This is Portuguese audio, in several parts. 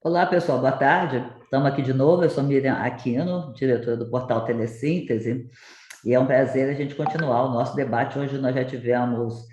Olá, pessoal, boa tarde. Estamos aqui de novo. Eu sou Miriam Aquino, diretora do portal Telesíntese, e é um prazer a gente continuar o nosso debate. Hoje nós já tivemos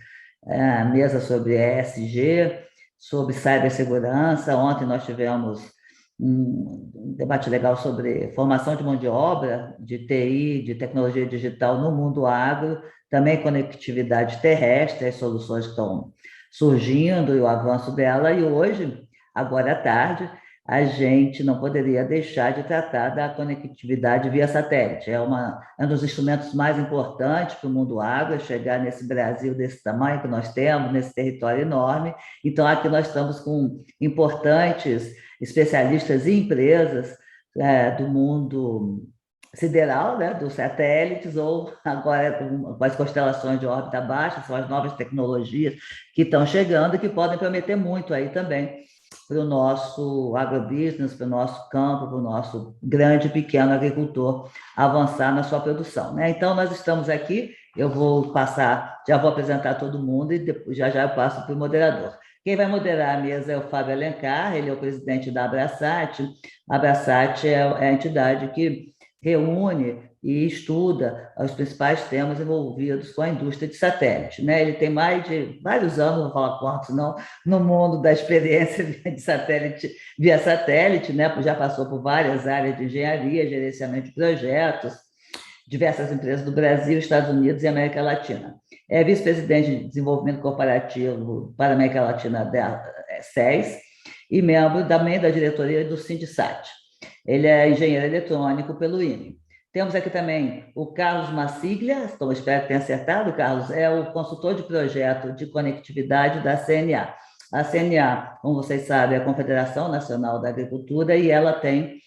mesa sobre ESG, sobre cibersegurança. Ontem nós tivemos um debate legal sobre formação de mão de obra, de TI, de tecnologia digital no mundo agro, também conectividade terrestre, as soluções que estão surgindo e o avanço dela. E hoje, agora à tarde, a gente não poderia deixar de tratar da conectividade via satélite. É um dos instrumentos mais importantes para o mundo agro, chegar nesse Brasil desse tamanho que nós temos, nesse território enorme. Então, aqui nós estamos com importantes especialistas e empresas do mundo sideral, né, dos satélites, ou agora com as constelações de órbita baixa, são as novas tecnologias que estão chegando e que podem prometer muito aí também para o nosso agrobusiness, para o nosso campo, para o nosso grande e pequeno agricultor avançar na sua produção, né? Então, nós estamos aqui, eu vou passar, já vou apresentar todo mundo e depois, já eu passo para o moderador. Quem vai moderar a mesa é o Fábio Alencar, ele é o presidente da Abrasat. A Abrasat é a entidade que reúne e estuda os principais temas envolvidos com a indústria de satélite, né? Ele tem mais de vários anos, não vou falar quantos, não, no mundo da experiência de satélite, via satélite, né? Já passou por várias áreas de engenharia, gerenciamento de projetos, diversas empresas do Brasil, Estados Unidos e América Latina. É vice-presidente de desenvolvimento corporativo para a América Latina da SES e membro também da diretoria do Sindicate. Ele é engenheiro eletrônico pelo INE. Temos aqui também o Carlos Massiglia, então espero que tenha acertado, Carlos, é o consultor de projeto de conectividade da CNA. A CNA, como vocês sabem, é a Confederação Nacional da Agricultura e ela tem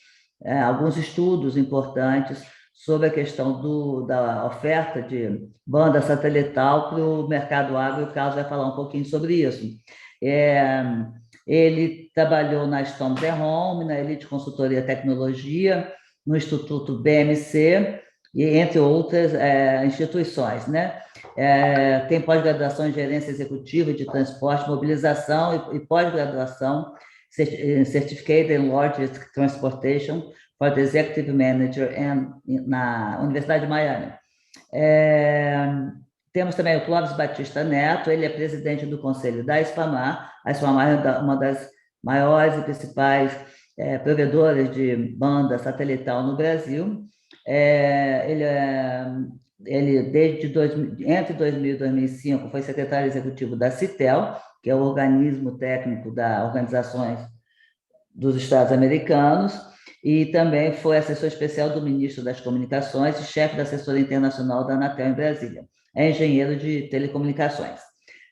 alguns estudos importantes sobre a questão da oferta de banda satelital para o mercado agro, e o Carlos vai falar um pouquinho sobre isso. É, ele trabalhou na Storm Home, na Elite Consultoria e Tecnologia, no Instituto BMC, e entre outras instituições, né? Tem pós-graduação em Gerência Executiva de Transporte, Mobilização e pós-graduação Certificate in Logistics Transportation for the Executive Manager na Universidade de Miami. Temos também o Clóvis Batista Neto, ele é presidente do conselho da Spamar. A Spamar é uma das maiores e principais provedoras de banda satelital no Brasil. Entre 2000 e 2005, foi secretário executivo da CITEL, que é o organismo técnico das organizações dos Estados americanos, e também foi assessor especial do ministro das Comunicações e chefe da assessoria internacional da Anatel em Brasília. É engenheiro de telecomunicações.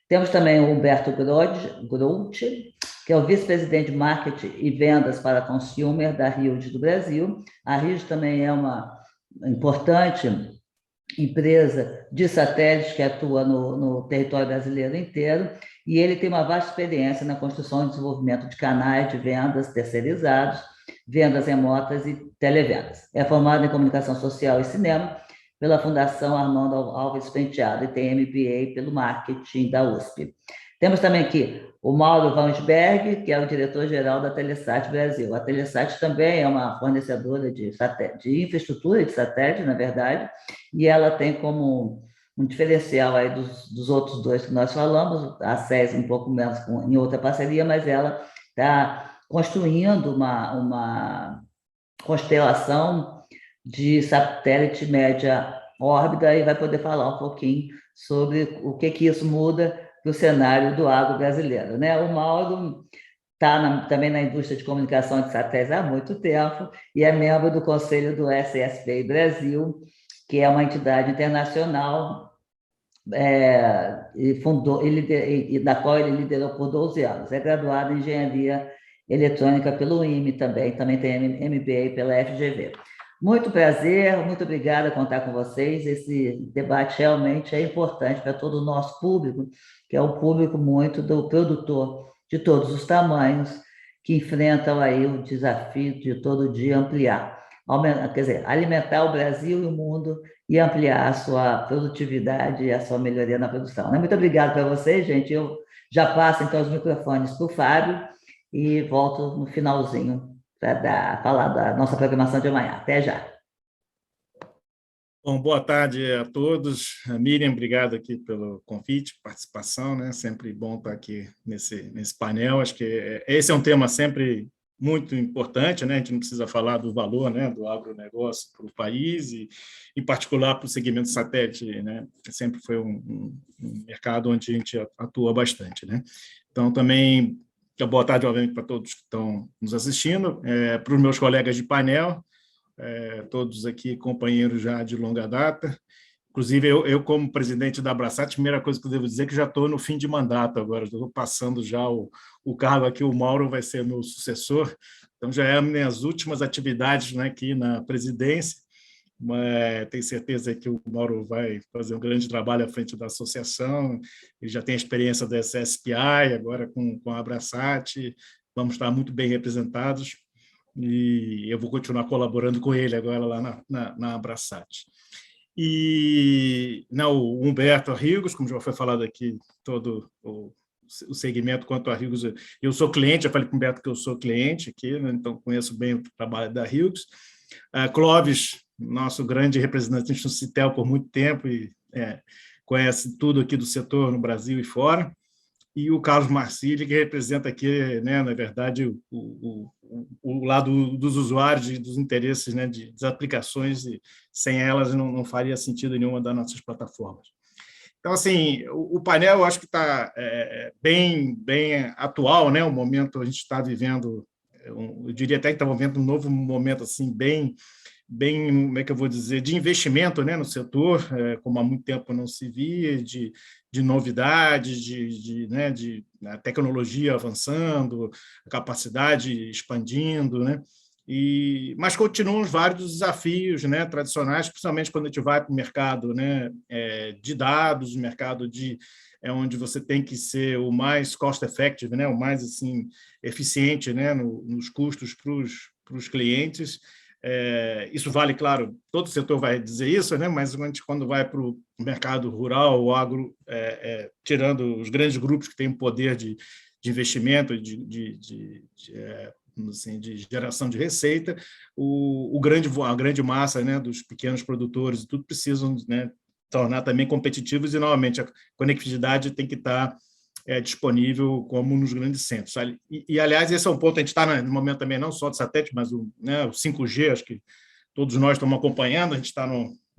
Temos também o Humberto Grout, que é o vice-presidente de marketing e vendas para consumer da RIOD do Brasil. A RIOD também é uma importante empresa de satélites que atua no território brasileiro inteiro, e ele tem uma vasta experiência na construção e desenvolvimento de canais de vendas terceirizados, vendas remotas e televendas. É formado em comunicação social e cinema pela Fundação Armando Alves Penteado e tem MBA pelo marketing da USP. Temos também aqui o Mauro Vansberg, que é o diretor-geral da Telesat Brasil. A Telesat também é uma fornecedora de infraestrutura de satélite, na verdade, e ela tem como um diferencial aí dos outros dois que nós falamos, a SES um pouco menos em outra parceria, mas ela está construindo uma constelação de satélite média órbita e vai poder falar um pouquinho sobre o que isso muda para o cenário do agro brasileiro, né? O Mauro está também na indústria de comunicação de satélites há muito tempo e é membro do conselho do SSPI Brasil, que é uma entidade internacional da qual ele liderou por 12 anos. É graduado em engenharia eletrônica pelo IME também tem MBA pela FGV. Muito prazer, muito obrigada por contar com vocês. Esse debate realmente é importante para todo o nosso público, que é o público muito do produtor de todos os tamanhos, que enfrentam aí o desafio de todo dia ampliar, quer dizer, alimentar o Brasil e o mundo e ampliar a sua produtividade e a sua melhoria na produção. Muito obrigada para vocês, gente. Eu já passo, então, os microfones para o Fábio, e volto no finalzinho para falar da nossa programação de amanhã. Até já. Bom, boa tarde a todos. Miriam, obrigado aqui pelo convite, participação, né? Sempre bom estar aqui nesse painel. Acho que esse é um tema sempre muito importante, né? A gente não precisa falar do valor, né, do agronegócio para o país e, em particular, para o segmento satélite, né? Sempre foi um mercado onde a gente atua bastante, né? Então, também, boa tarde, obviamente, para todos que estão nos assistindo, para os meus colegas de painel, todos aqui companheiros já de longa data. Inclusive, eu como presidente da Abraçat, a primeira coisa que eu devo dizer é que já estou no fim de mandato agora, estou passando já o cargo aqui, o Mauro vai ser meu sucessor, então já é as minhas últimas atividades, né, aqui na presidência, mas tenho certeza que o Mauro vai fazer um grande trabalho à frente da associação, ele já tem experiência da SSPI, agora com a Abraçat, vamos estar muito bem representados, e eu vou continuar colaborando com ele agora lá na Abraçat. E não, o Humberto Arrigos, como já foi falado aqui, todo o segmento quanto a Arrigos, eu sou cliente, eu falei para o Humberto que eu sou cliente aqui, né, então conheço bem o trabalho da Arrigos. Clóvis, nosso grande representante no Citel por muito tempo e conhece tudo aqui do setor no Brasil e fora. E o Carlos Marcilli, que representa aqui, né, na verdade, o lado dos usuários e dos interesses, né, das aplicações, e sem elas não faria sentido nenhuma das nossas plataformas. Então, assim, o painel eu acho que está bem atual, né, o momento a gente está vivendo, eu diria até que estamos vivendo um novo momento assim, bem, como é que eu vou dizer, de investimento, né, no setor, como há muito tempo não se via, de novidades, né, de a tecnologia avançando, a capacidade expandindo, né? Mas continuam vários desafios, né, tradicionais, principalmente quando a gente vai para o mercado, né, de dados, mercado onde você tem que ser o mais cost-effective, né, o mais assim, eficiente, né, nos custos para os clientes. Isso vale, claro, todo o setor vai dizer isso, né? Mas quando vai para o mercado rural, o agro, tirando os grandes grupos que têm poder de investimento, assim, de geração de receita, a grande massa, né, dos pequenos produtores, tudo precisam, né, tornar também competitivos e, novamente, a conectividade tem que estar disponível como nos grandes centros. Aliás, esse é um ponto, a gente está no momento também não só de satélite, mas o 5G, acho que todos nós estamos acompanhando, a gente está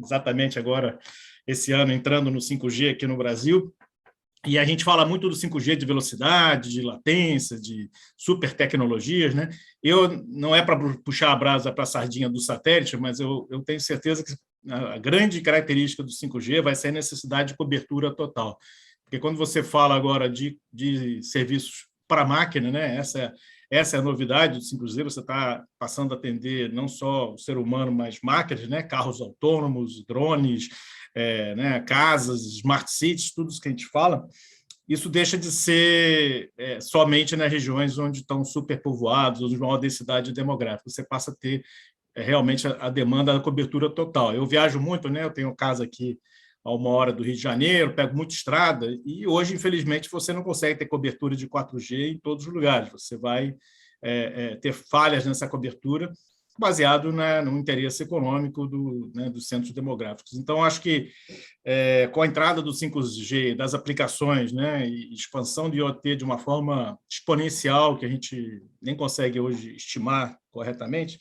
exatamente agora, esse ano, entrando no 5G aqui no Brasil, e a gente fala muito do 5G de velocidade, de latência, de super tecnologias, né? Não é para puxar a brasa para a sardinha do satélite, mas eu tenho certeza que a grande característica do 5G vai ser a necessidade de cobertura total. Porque quando você fala agora de serviços para máquina, né? Essa é a novidade do 5G, você está passando a atender não só o ser humano, mas máquinas, né? Carros autônomos, drones, né? Casas, smart cities, tudo isso que a gente fala. Isso deixa de ser somente nas regiões onde estão superpovoados, onde há uma densidade demográfica. Você passa a ter realmente a demanda da cobertura total. Eu viajo muito, né? Eu tenho casa aqui a 1 hora do Rio de Janeiro, pego muita estrada, e hoje, infelizmente, você não consegue ter cobertura de 4G em todos os lugares. Você vai ter falhas nessa cobertura, baseado no interesse econômico dos centros demográficos. Então, acho que com a entrada do 5G, das aplicações, né, e expansão de IoT de uma forma exponencial, que a gente nem consegue hoje estimar corretamente,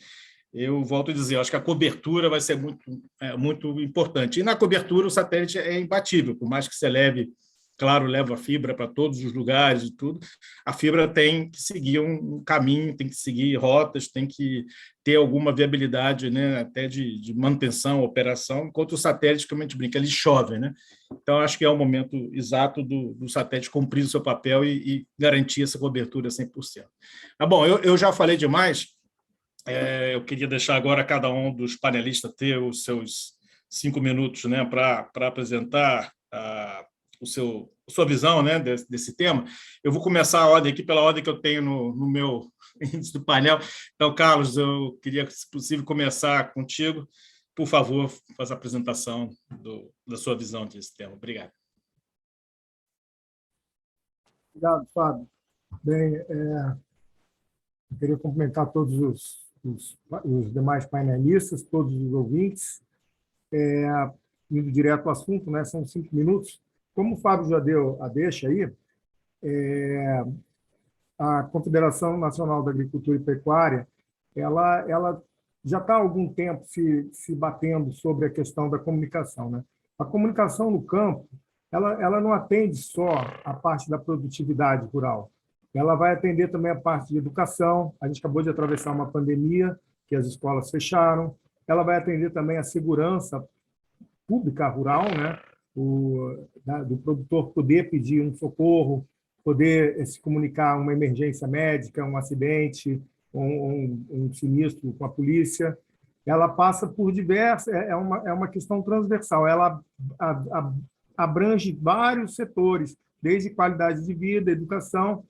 eu volto a dizer, acho que a cobertura vai ser muito importante. E na cobertura o satélite é imbatível, por mais que você leva a fibra para todos os lugares e tudo, a fibra tem que seguir um caminho, tem que seguir rotas, tem que ter alguma viabilidade, né, até de manutenção, operação, enquanto o satélite, como a gente brinca, ele chove, né? Então, acho que é o momento exato do satélite cumprir o seu papel e garantir essa cobertura 100%. Mas, bom, eu já falei demais. Eu queria deixar agora cada um dos panelistas ter os seus 5 minutos, né, para apresentar a sua visão, né, desse tema. Eu vou começar a ordem aqui pela ordem que eu tenho no meu índice do painel. Então, Carlos, eu queria, se possível, começar contigo. Por favor, faça a apresentação da sua visão desse tema. Obrigado. Obrigado, Fábio. Bem, Eu queria cumprimentar todos os demais painelistas, todos os ouvintes. Indo direto ao assunto, né? São 5 minutos. Como o Fábio já deu a deixa aí, a Confederação Nacional da Agricultura e Pecuária, ela já está há algum tempo se batendo sobre a questão da comunicação, né? A comunicação no campo, ela não atende só a parte da produtividade rural, ela vai atender também a parte de educação. A gente acabou de atravessar uma pandemia, que as escolas fecharam. Ela vai atender também a segurança pública rural, né? Do produtor poder pedir um socorro, poder se comunicar uma emergência médica, um acidente, um sinistro com a polícia. Ela passa por diversas... É uma questão transversal. Ela abrange vários setores, desde qualidade de vida, educação,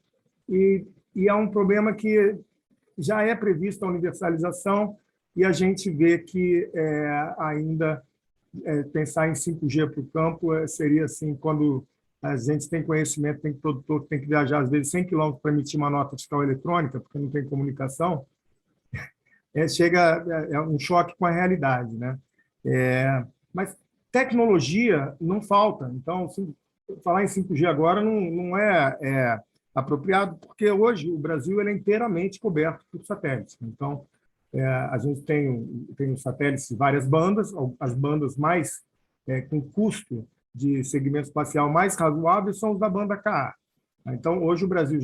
e é um problema que já é prevista a universalização, e a gente vê que ainda pensar em 5G para o campo seria assim, quando a gente tem conhecimento, tem produtor que tem que viajar, às vezes, 100 quilômetros para emitir uma nota fiscal eletrônica, porque não tem comunicação, chega um choque com a realidade, né? Mas tecnologia não falta. Então, falar em 5G agora não é apropriado, porque hoje o Brasil ele é inteiramente coberto por satélites. Então, a gente tem os satélites de várias bandas, as bandas mais com custo de segmento espacial mais razoável são os da banda Ka. Então, hoje o Brasil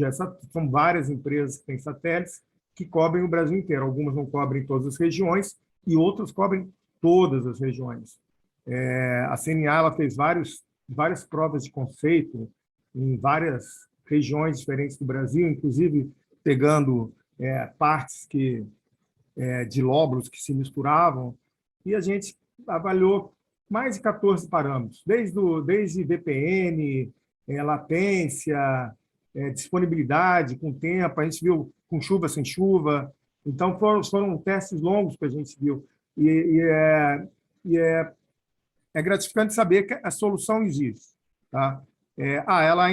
são várias empresas que têm satélites que cobrem o Brasil inteiro. Algumas não cobrem todas as regiões e outras cobrem todas as regiões. A CNA ela fez várias provas de conceito em várias regiões diferentes do Brasil, inclusive pegando partes de lóbulos que se misturavam, e a gente avaliou mais de 14 parâmetros, desde VPN, latência, disponibilidade com tempo, a gente viu com chuva, sem chuva. Então, foram testes longos que a gente viu. E é gratificante saber que a solução existe. Tá? Ela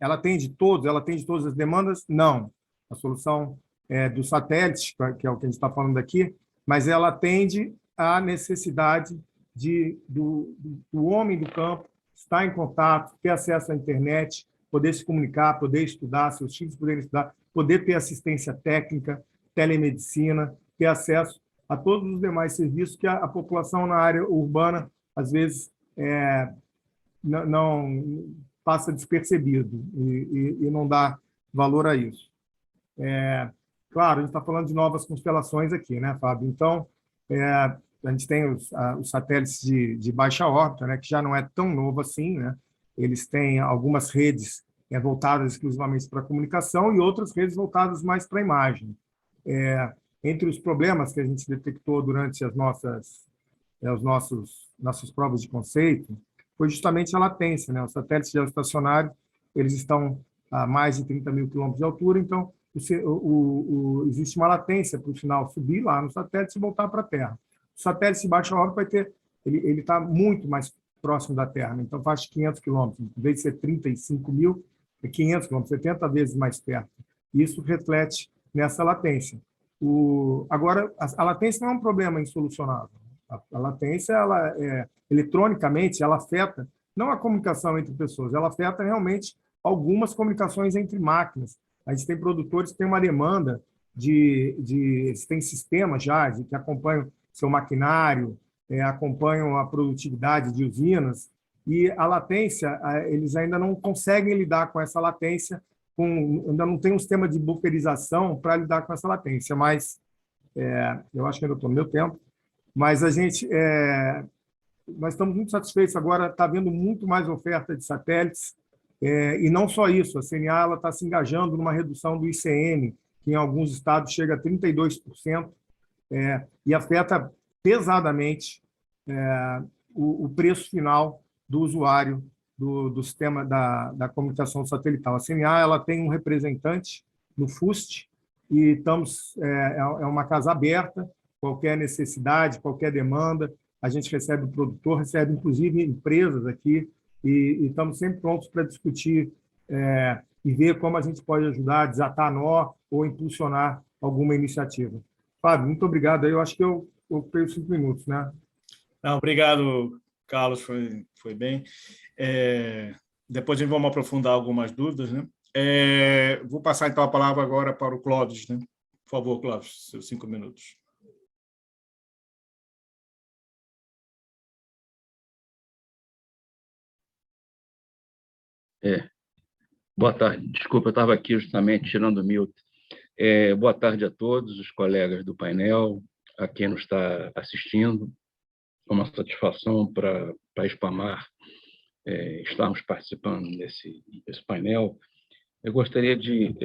atende todas as demandas? Não. A solução dos satélites, que é o que a gente está falando aqui, mas ela atende à necessidade do homem do campo estar em contato, ter acesso à internet, poder se comunicar, poder estudar, seus filhos poderem estudar, poder ter assistência técnica, telemedicina, ter acesso a todos os demais serviços que a população na área urbana, às vezes, não passa despercebido e não dá valor a isso. Claro, a gente está falando de novas constelações aqui, né, Fábio? Então, a gente tem os satélites de baixa órbita, né, que já não é tão novo assim, né? Eles têm algumas redes voltadas exclusivamente para a comunicação e outras redes voltadas mais para a imagem. Entre os problemas que a gente detectou durante as nossas provas de conceito foi justamente a latência, né? Os satélites geoestacionários, eles estão a mais de 30 mil quilômetros de altura, então existe uma latência para o sinal subir lá no satélite e voltar para a Terra. O satélite de baixa órbita ele está muito mais próximo da Terra, né? Então faz 500 quilômetros, em vez de ser 35 mil, é 500 quilômetros, 70 vezes mais perto. Isso reflete nessa latência. Agora, a latência não é um problema insolucionável. A latência, eletronicamente, ela afeta não a comunicação entre pessoas, ela afeta realmente algumas comunicações entre máquinas. A gente tem produtores que têm uma demanda eles têm sistemas já que acompanham seu maquinário, acompanham a produtividade de usinas, e a latência, eles ainda não conseguem lidar com essa latência, ainda não tem um sistema de bufferização para lidar com essa latência, mas eu acho que ainda estou no meu tempo, mas nós estamos muito satisfeitos agora, está havendo muito mais oferta de satélites, e não só isso, a CNA está se engajando numa redução do ICM, que em alguns estados chega a 32%, e afeta pesadamente o preço final do usuário do sistema da comunicação satelital. A CNA ela tem um representante no FUST, e é uma casa aberta, qualquer necessidade, qualquer demanda, a gente recebe o produtor, recebe inclusive empresas aqui, e estamos sempre prontos para discutir e ver como a gente pode ajudar a desatar nó ou impulsionar alguma iniciativa. Fábio, muito obrigado. Eu acho que eu ocupei os 5 minutos, né? Não, obrigado, Carlos, foi bem. Depois a gente vamos aprofundar algumas dúvidas, né? Vou passar, então, a palavra agora para o Clóvis, né? Por favor, Clóvis, seus 5 minutos. Boa tarde. Desculpa, eu estava aqui justamente tirando o mute. Boa tarde a todos os colegas do painel, a quem nos está assistindo. É uma satisfação para a Spamar estarmos participando desse painel. Eu gostaria de,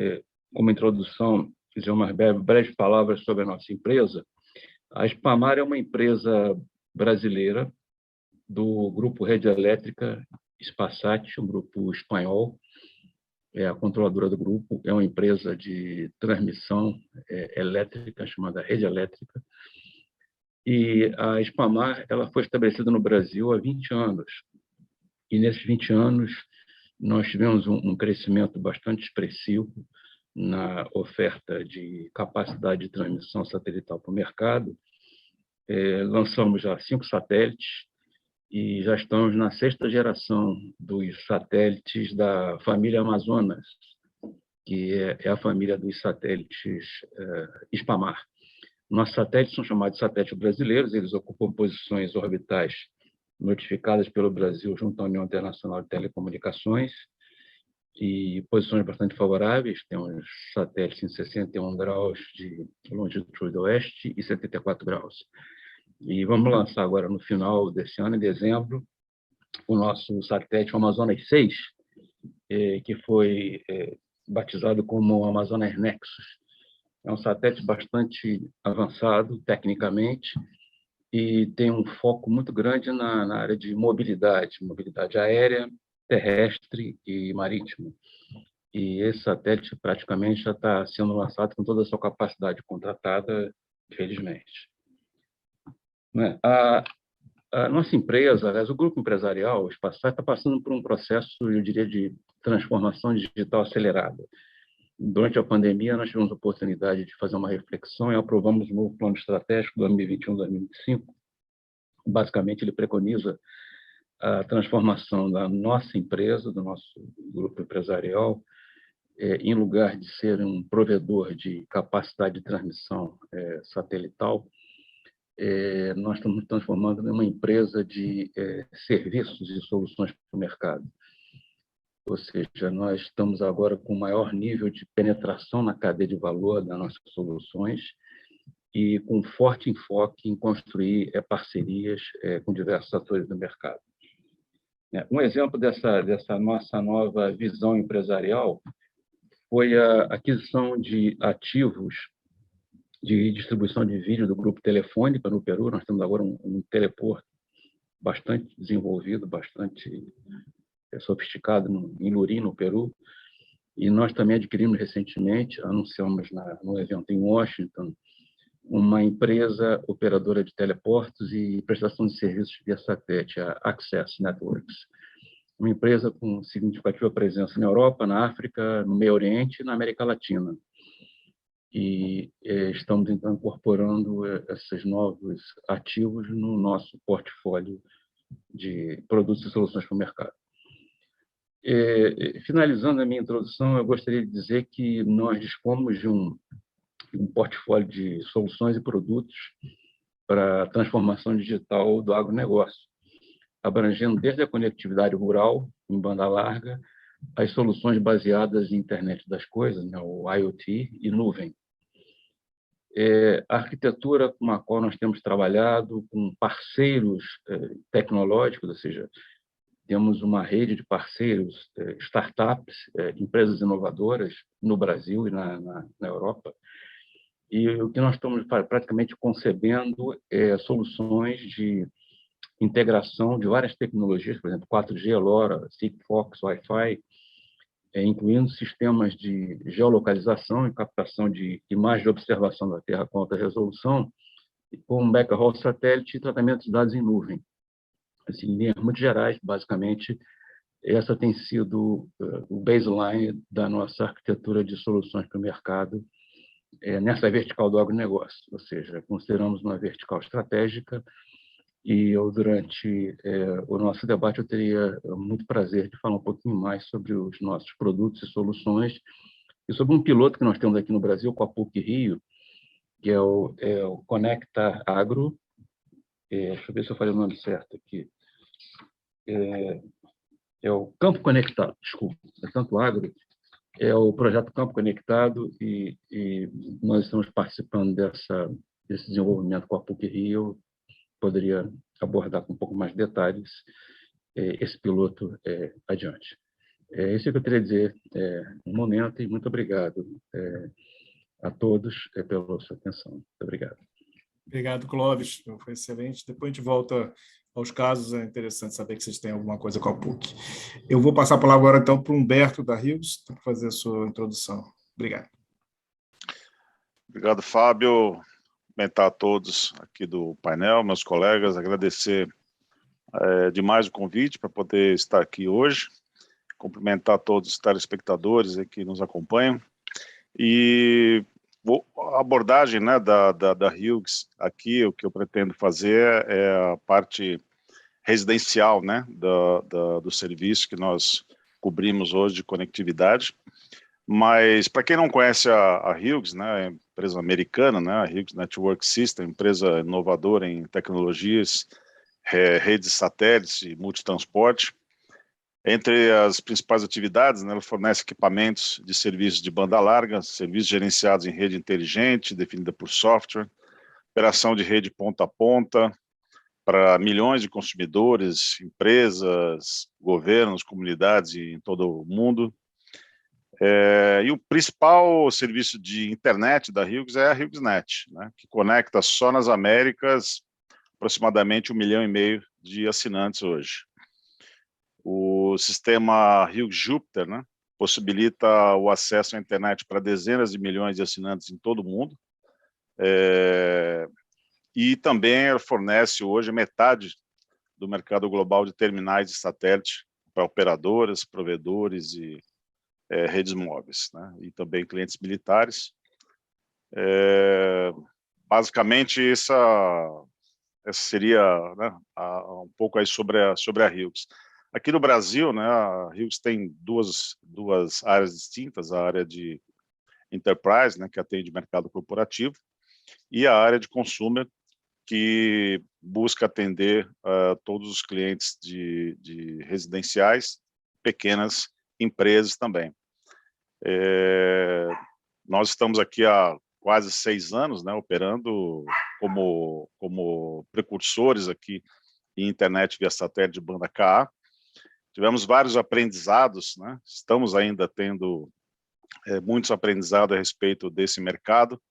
como introdução, dizer umas breves palavras sobre a nossa empresa. A Spamar é uma empresa brasileira do grupo Rede Elétrica Spasat, um grupo espanhol. A controladora do grupo é uma empresa de transmissão elétrica chamada Rede Elétrica. E a Spamar ela foi estabelecida no Brasil há 20 anos. E nesses 20 anos nós tivemos um crescimento bastante expressivo na oferta de capacidade de transmissão satelital para o mercado. Lançamos já 5 satélites e já estamos na 6ª geração dos satélites da família Amazonas, que é a família dos satélites Spamar. Nossos satélites são chamados de satélites brasileiros, eles ocupam posições orbitais notificadas pelo Brasil junto à União Internacional de Telecomunicações e posições bastante favoráveis. Temos satélites em 61 graus de longitude oeste e 74 graus. E vamos lançar agora, no final desse ano, em dezembro, o nosso satélite Amazonas 6, que foi batizado como Amazonas Nexus. É um satélite bastante avançado, tecnicamente, e tem um foco muito grande na área de mobilidade aérea, terrestre e marítima. E esse satélite praticamente já está sendo lançado com toda a sua capacidade contratada, felizmente. A nossa empresa, aliás, o grupo empresarial, o Spasat, está passando por um processo, eu diria, de transformação digital acelerada. Durante a pandemia, nós tivemos a oportunidade de fazer uma reflexão e aprovamos um novo plano estratégico 2021-2025. Basicamente, ele preconiza a transformação da nossa empresa, do nosso grupo empresarial, em lugar de ser um provedor de capacidade de transmissão satelital, nós estamos nos transformando em uma empresa de serviços e soluções para o mercado. Ou seja, nós estamos agora com o maior nível de penetração na cadeia de valor das nossas soluções e com forte enfoque em construir parcerias com diversos atores do mercado. Um exemplo dessa nossa nova visão empresarial foi a aquisição de ativos de distribuição de vídeo do Grupo Telefônica no Peru. Nós temos agora um teleporto bastante desenvolvido, bastante sofisticado em Lurim, no Peru. E nós também adquirimos recentemente, anunciamos no evento em Washington, uma empresa operadora de teleportos e prestação de serviços via satélite, a Access Networks. Uma empresa com significativa presença na Europa, na África, no Meio Oriente e na América Latina. E estamos, então, incorporando esses novos ativos no nosso portfólio de produtos e soluções para o mercado. Finalizando a minha introdução, eu gostaria de dizer que nós dispomos de um portfólio de soluções e produtos para a transformação digital do agronegócio, abrangendo desde a conectividade rural, em banda larga, as soluções baseadas em internet das coisas, né, o IoT, e nuvem. A arquitetura com a qual nós temos trabalhado, com parceiros tecnológicos, ou seja, temos uma rede de parceiros, startups, empresas inovadoras no Brasil e na Europa. E o que nós estamos praticamente concebendo é soluções de integração de várias tecnologias, por exemplo, 4G, LoRa, Sigfox, Wi-Fi, incluindo sistemas de geolocalização e captação de imagens de observação da Terra com alta resolução, com backhaul satélite e tratamento de dados em nuvem. Assim, em linhas muito gerais, basicamente, essa tem sido o baseline da nossa arquitetura de soluções para o mercado, nessa vertical do agronegócio, ou seja, consideramos uma vertical estratégica, e eu, durante o nosso debate, eu teria muito prazer de falar um pouquinho mais sobre os nossos produtos e soluções, e sobre um piloto que nós temos aqui no Brasil, com a PUC-Rio, que é o Conecta Agro. Deixa eu ver se eu falei o nome certo aqui. É o Campo Conectado, desculpa, é tanto agro, é o projeto Campo Conectado, e nós estamos participando desse desenvolvimento com a PUC-Rio. Poderia abordar com um pouco mais de detalhes esse piloto adiante. É isso que eu queria dizer no momento, e muito obrigado a todos pela sua atenção. Muito obrigado. Obrigado, Clóvis. Foi excelente. Depois a gente volta aos casos. É interessante saber que vocês têm alguma coisa com a PUC. Eu vou passar a palavra agora, então, para o Humberto da Hughes, para fazer a sua introdução. Obrigado. Obrigado, Fábio. Cumprimentar a todos aqui do painel, meus colegas, agradecer demais o convite para poder estar aqui hoje, cumprimentar todos os telespectadores que nos acompanham, e a abordagem, né, da Hughes aqui, o que eu pretendo fazer é a parte residencial, né, do serviço que nós cobrimos hoje de conectividade. Mas, para quem não conhece a Hughes, né, empresa americana, né, a Hughes Network System, empresa inovadora em tecnologias, redes satélites e multitransporte. Entre as principais atividades, né, ela fornece equipamentos de serviços de banda larga, serviços gerenciados em rede inteligente, definida por software, operação de rede ponta a ponta, para milhões de consumidores, empresas, governos, comunidades em todo o mundo. E o principal serviço de internet da Hughes é a HughesNet, né, que conecta só nas Américas aproximadamente 1,5 milhão de assinantes hoje. O sistema Hughes Jupiter, né, possibilita o acesso à internet para dezenas de milhões de assinantes em todo o mundo, e também fornece hoje metade do mercado global de terminais de satélite para operadoras, provedores e redes móveis, né, e também clientes militares. Basicamente, essa seria, né, um pouco aí sobre a Hughes. Aqui no Brasil, né, a Hughes tem duas áreas distintas, a área de Enterprise, né, que atende mercado corporativo, e a área de Consumer, que busca atender todos os clientes de residenciais, pequenas empresas também. Nós estamos aqui há quase 6 anos, né, operando como precursores aqui em internet via satélite de banda Ka. Tivemos vários aprendizados, né, estamos ainda tendo muitos aprendizados a respeito desse mercado,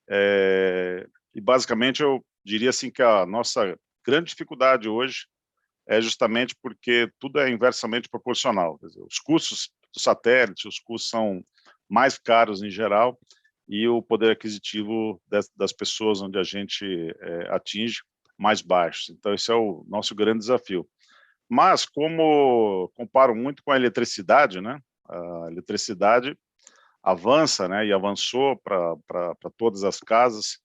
e basicamente eu diria assim que a nossa grande dificuldade hoje é justamente porque tudo é inversamente proporcional. Quer dizer, os custos do satélite, os custos são mais caros em geral, e o poder aquisitivo das pessoas onde a gente atinge mais baixo. Então, esse é o nosso grande desafio. Mas, como comparo muito com a eletricidade, né, a eletricidade avança, né, e avançou para todas as casas,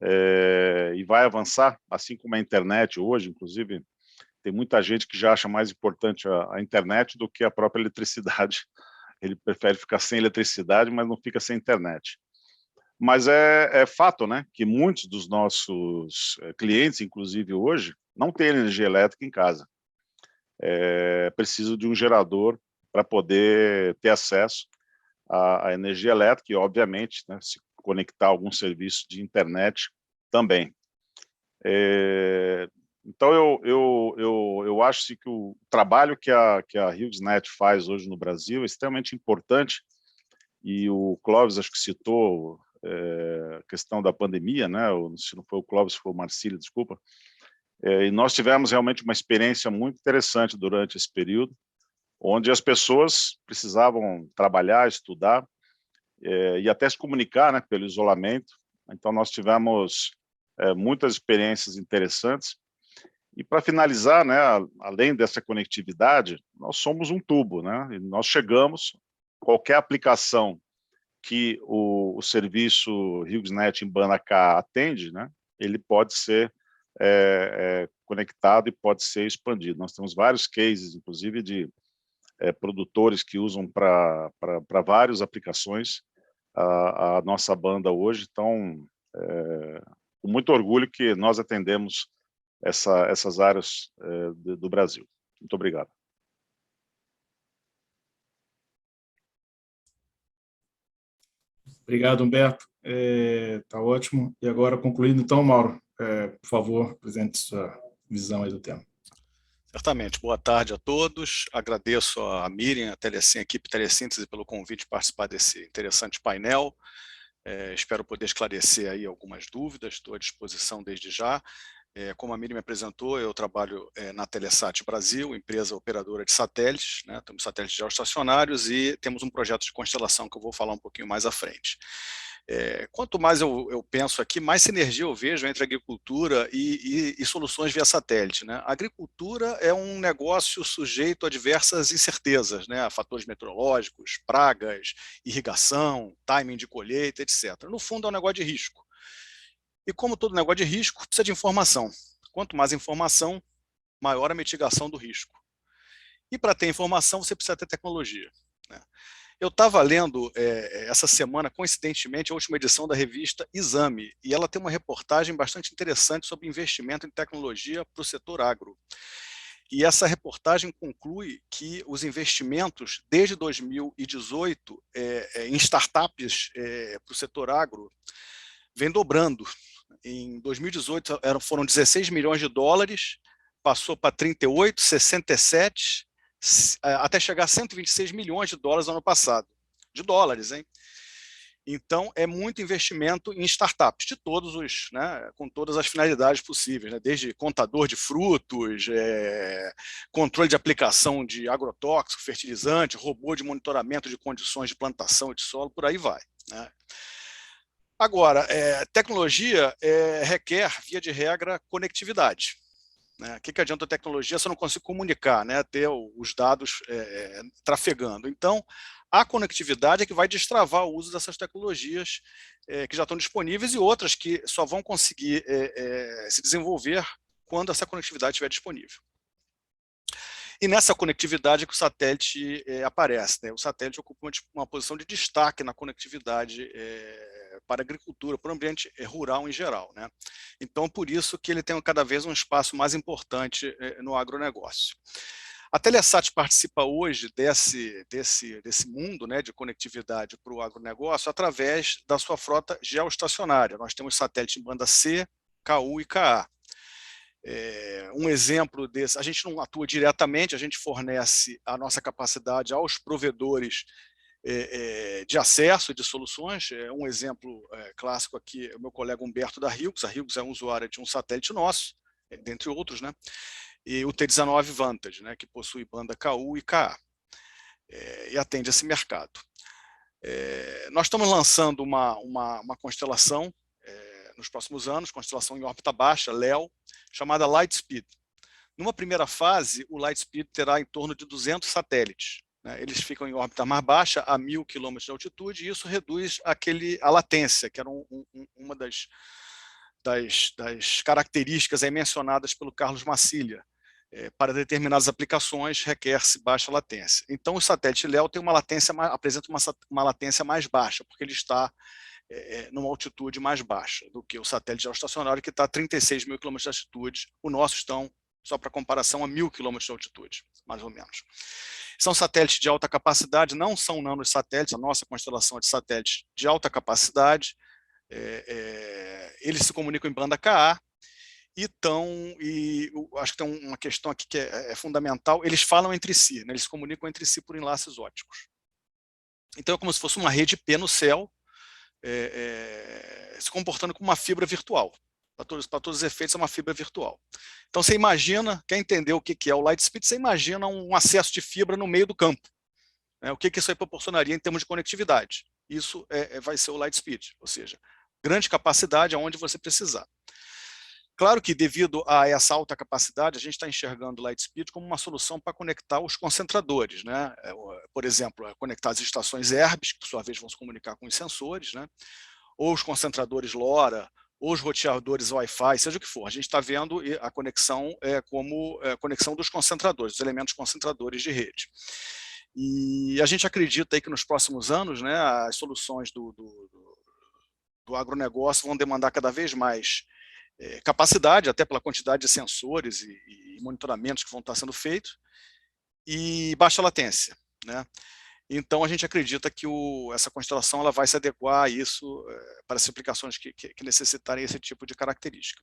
e vai avançar, assim como a internet hoje, inclusive, tem muita gente que já acha mais importante a internet do que a própria eletricidade. Ele prefere ficar sem eletricidade, mas não fica sem internet. Mas é fato, né, que muitos dos nossos clientes, inclusive hoje, não têm energia elétrica em casa. Precisam de um gerador para poder ter acesso à energia elétrica e, obviamente, né, se conectar a algum serviço de internet também. Então, eu acho que o trabalho que a HughesNet faz hoje no Brasil é extremamente importante, e o Clóvis acho que citou a questão da pandemia, né? Se não foi o Clóvis, foi o Marcílio, desculpa. E nós tivemos realmente uma experiência muito interessante durante esse período, onde as pessoas precisavam trabalhar, estudar, e até se comunicar, né, pelo isolamento. Então, nós tivemos muitas experiências interessantes, E para finalizar, né, além dessa conectividade, nós somos um tubo, né? E nós chegamos, qualquer aplicação que o serviço HughesNet em banda K atende, né, ele pode ser conectado e pode ser expandido. Nós temos vários cases, inclusive, de produtores que usam para várias aplicações a nossa banda hoje. Então, com muito orgulho que nós atendemos essas áreas do Brasil. Muito obrigado. Obrigado, Humberto. Está ótimo. E agora, concluindo, então, Mauro, por favor, apresente sua visão aí do tema. Certamente. Boa tarde a todos. Agradeço a Miriam, a equipe Telesíntese, pelo convite de participar desse interessante painel. Espero poder esclarecer aí algumas dúvidas. Estou à disposição desde já. Como a Miriam me apresentou, eu trabalho na Telesat Brasil, empresa operadora de satélites, né? Temos satélites geoestacionários e temos um projeto de constelação que eu vou falar um pouquinho mais à frente. Quanto mais eu penso aqui, mais sinergia eu vejo entre agricultura e soluções via satélite, né? A agricultura é um negócio sujeito a diversas incertezas, né? A fatores meteorológicos, pragas, irrigação, timing de colheita, etc. No fundo, é um negócio de risco. E como todo negócio de risco, precisa de informação. Quanto mais informação, maior a mitigação do risco. E para ter informação, você precisa ter tecnologia, né? Eu estava lendo essa semana, coincidentemente, a última edição da revista Exame, e ela tem uma reportagem bastante interessante sobre investimento em tecnologia para o setor agro. E essa reportagem conclui que os investimentos, desde 2018, em startups para o setor agro, vem dobrando. Em 2018 foram 16 milhões de dólares, passou para 38, 67, até chegar a 126 milhões de dólares no ano passado. De dólares, hein? Então, é muito investimento em startups, de todos os, né, com todas as finalidades possíveis, né, desde contador de frutos, controle de aplicação de agrotóxico, fertilizante, robô de monitoramento de condições de plantação e de solo, por aí vai, né? Agora, tecnologia requer, via de regra, conectividade. O que adianta a tecnologia se eu não consigo comunicar, né, ter os dados trafegando? Então, a conectividade é que vai destravar o uso dessas tecnologias que já estão disponíveis e outras que só vão conseguir se desenvolver quando essa conectividade estiver disponível. E nessa conectividade que o satélite aparece, né? O satélite ocupa uma posição de destaque na conectividade para a agricultura, para o ambiente rural em geral, né? Então, por isso que ele tem cada vez um espaço mais importante no agronegócio. A Telesat participa hoje desse mundo, né, de conectividade para o agronegócio através da sua frota geoestacionária. Nós temos satélites em banda C, KU e KA. Um exemplo desse, a gente não atua diretamente, a gente fornece a nossa capacidade aos provedores de acesso de soluções. Um exemplo clássico aqui é o meu colega Humberto da Hughes. A Hughes é um usuário de um satélite nosso, dentre outros, né? E o T19 Vantage, né, que possui banda KU e KA, e atende esse mercado. Nós estamos lançando uma constelação nos próximos anos, constelação em órbita baixa, LEO, chamada Lightspeed. Numa primeira fase, o Lightspeed terá em torno de 200 satélites, né? Eles ficam em órbita mais baixa, a 1.000 km de altitude, e isso reduz a latência, que era uma das características aí mencionadas pelo Carlos Massilia. Para determinadas aplicações, requer-se baixa latência. Então, o satélite LEO tem apresenta uma latência mais baixa, porque ele está numa altitude mais baixa do que o satélite geoestacionário, que está a 36 mil km de altitude. O nosso estão, só para comparação, a 1.000 km de altitude, mais ou menos. São satélites de alta capacidade, não são nanosatélites, a nossa constelação é de satélites de alta capacidade. Eles se comunicam em banda KA, e acho que tem uma questão aqui que é fundamental, eles falam entre si, né? Eles se comunicam entre si por enlaces ópticos. Então é como se fosse uma rede P no céu, se comportando como uma fibra virtual. Para todos os efeitos, é uma fibra virtual. Então você imagina, quer entender o que é o Lightspeed, você imagina um acesso de fibra no meio do campo, né? O que isso aí proporcionaria em termos de conectividade? Isso vai ser o Lightspeed, ou seja, grande capacidade aonde você precisar. Claro que, devido a essa alta capacidade, a gente está enxergando o Lightspeed como uma solução para conectar os concentradores, né? Por exemplo, conectar as estações ERBs, que por sua vez vão se comunicar com os sensores, né? Ou os concentradores LoRa, ou os roteadores Wi-Fi, seja o que for. A gente está vendo a conexão como conexão dos concentradores, dos elementos concentradores de rede. E a gente acredita aí que nos próximos anos, né, as soluções do agronegócio vão demandar cada vez mais capacidade, até pela quantidade de sensores e monitoramentos que vão estar sendo feitos, e baixa latência, né? Então, a gente acredita que essa constelação ela vai se adequar a isso para as aplicações que necessitarem esse tipo de característica.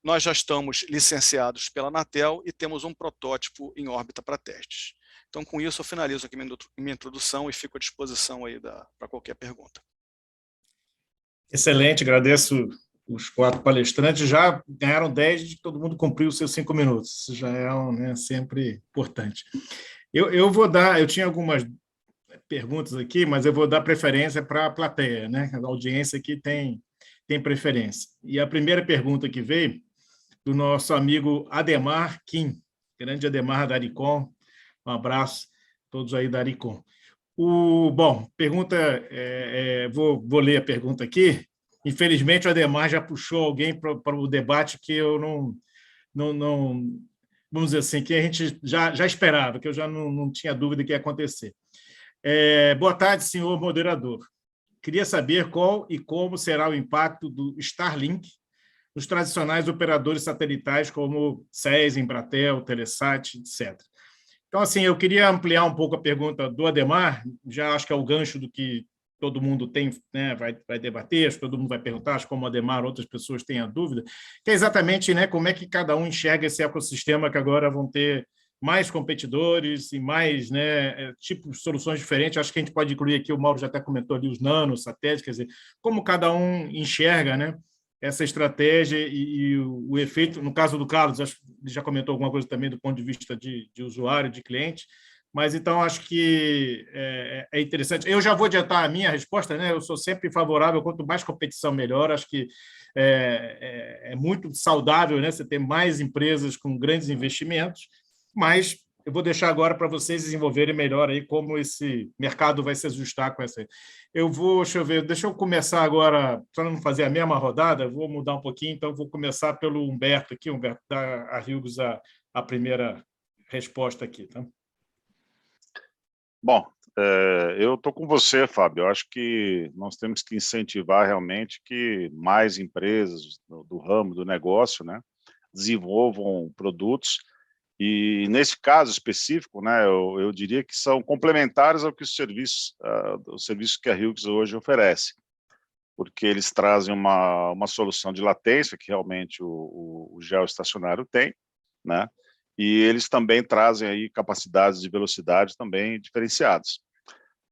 Nós já estamos licenciados pela Anatel e temos um protótipo em órbita para testes. Então, com isso, eu finalizo aqui minha introdução e fico à disposição aí para qualquer pergunta. Excelente, agradeço os 4 palestrantes. Já ganharam 10 de que todo mundo cumpriu os seus 5 minutos. Isso já é né, sempre importante. Eu vou dar, eu tinha algumas perguntas aqui, mas eu vou dar preferência para a plateia, né? A audiência aqui tem preferência. E a primeira pergunta que veio do nosso amigo Ademar Kim, grande Ademar da Aricom. Um abraço a todos aí da Aricom. Bom, pergunta, vou ler a pergunta aqui. Infelizmente, o Ademar já puxou alguém para o debate que eu não, vamos dizer assim, que a gente já esperava, que eu já não tinha dúvida que ia acontecer. Boa tarde, senhor moderador. Queria saber qual e como será o impacto do Starlink nos tradicionais operadores satelitais como SES, Embratel, Telesat, etc. Então, assim, eu queria ampliar um pouco a pergunta do Ademar, já acho que é o gancho do que todo mundo tem, né, vai debater, acho que todo mundo vai perguntar, acho que como o Ademar, outras pessoas têm a dúvida, que é exatamente, né, como é que cada um enxerga esse ecossistema que agora vão ter mais competidores e mais, né, tipos de soluções diferentes. Acho que a gente pode incluir aqui, o Mauro já até comentou ali, os nanos, satélites, quer dizer, como cada um enxerga, né, essa estratégia e o efeito. No caso do Carlos, acho que ele já comentou alguma coisa também do ponto de vista de usuário, de cliente, mas então acho que é interessante. Eu já vou adiantar a minha resposta, né? Eu sou sempre favorável, quanto mais competição, melhor. Acho que é muito saudável, né? Você ter mais empresas com grandes investimentos, mas eu vou deixar agora para vocês desenvolverem melhor aí como esse mercado vai se ajustar com essa. Deixa eu começar agora, para não fazer a mesma rodada, vou mudar um pouquinho, então vou começar pelo Humberto aqui. Humberto, dá a Hughes a primeira resposta aqui, tá? Bom, eu estou com você, Fábio. Eu acho que nós temos que incentivar realmente que mais empresas do ramo do negócio, né, desenvolvam produtos. E, nesse caso específico, né, eu diria que são complementares ao que os serviços que a Hughes hoje oferece, porque eles trazem uma solução de latência, que realmente o geoestacionário tem, né, e eles também trazem aí capacidades de velocidade também diferenciadas.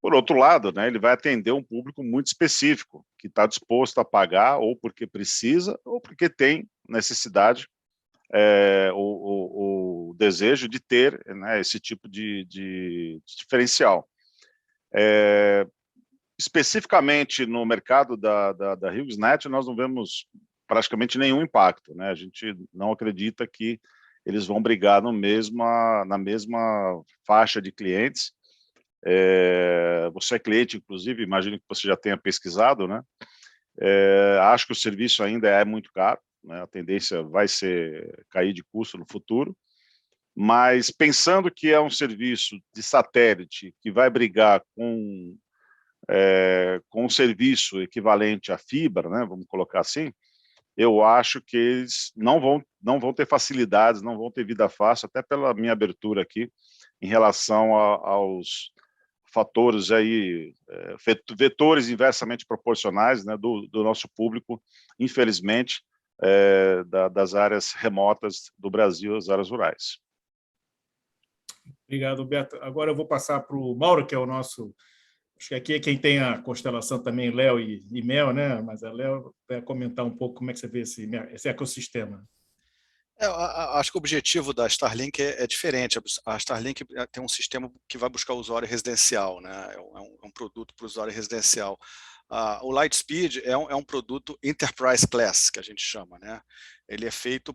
Por outro lado, né, ele vai atender um público muito específico, que está disposto a pagar ou porque precisa ou porque tem necessidade, o desejo de ter, né, esse tipo de diferencial. Especificamente no mercado da HughesNet, nós não vemos praticamente nenhum impacto, né? A gente não acredita que eles vão brigar na mesma faixa de clientes. Você é cliente, inclusive, imagino que você já tenha pesquisado, né? Acho que o serviço ainda é muito caro, né? A tendência vai ser cair de custo no futuro, mas pensando que é um serviço de satélite que vai brigar com um serviço equivalente à fibra, né? Vamos colocar assim, eu acho que eles não vão ter facilidades, não vão ter vida fácil, até pela minha abertura aqui, em relação aos fatores aí, vetores inversamente proporcionais, né, do nosso público, infelizmente, das áreas remotas do Brasil, as áreas rurais. Obrigado, Beto. Agora eu vou passar para o Mauro, que é o nosso... Acho que aqui é quem tem a constelação também, Léo e Mel, né? Mas a Léo vai comentar um pouco como é que você vê esse ecossistema. Acho que o objetivo da Starlink é diferente. A Starlink tem um sistema que vai buscar o usuário residencial, né? É um produto para o usuário residencial. o Lightspeed é um produto Enterprise Class, que a gente chama, né? Ele é feito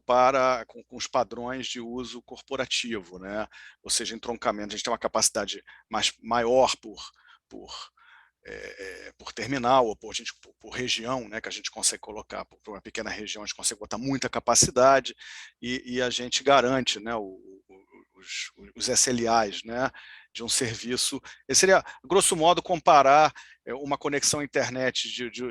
com os padrões de uso corporativo, né? Ou seja, entroncamento. A gente tem uma capacidade maior por terminal ou por região, né, que a gente consegue colocar, por uma pequena região, a gente consegue botar muita capacidade e a gente garante, né, os SLAs, né, de um serviço. Esse seria, grosso modo, comparar uma conexão internet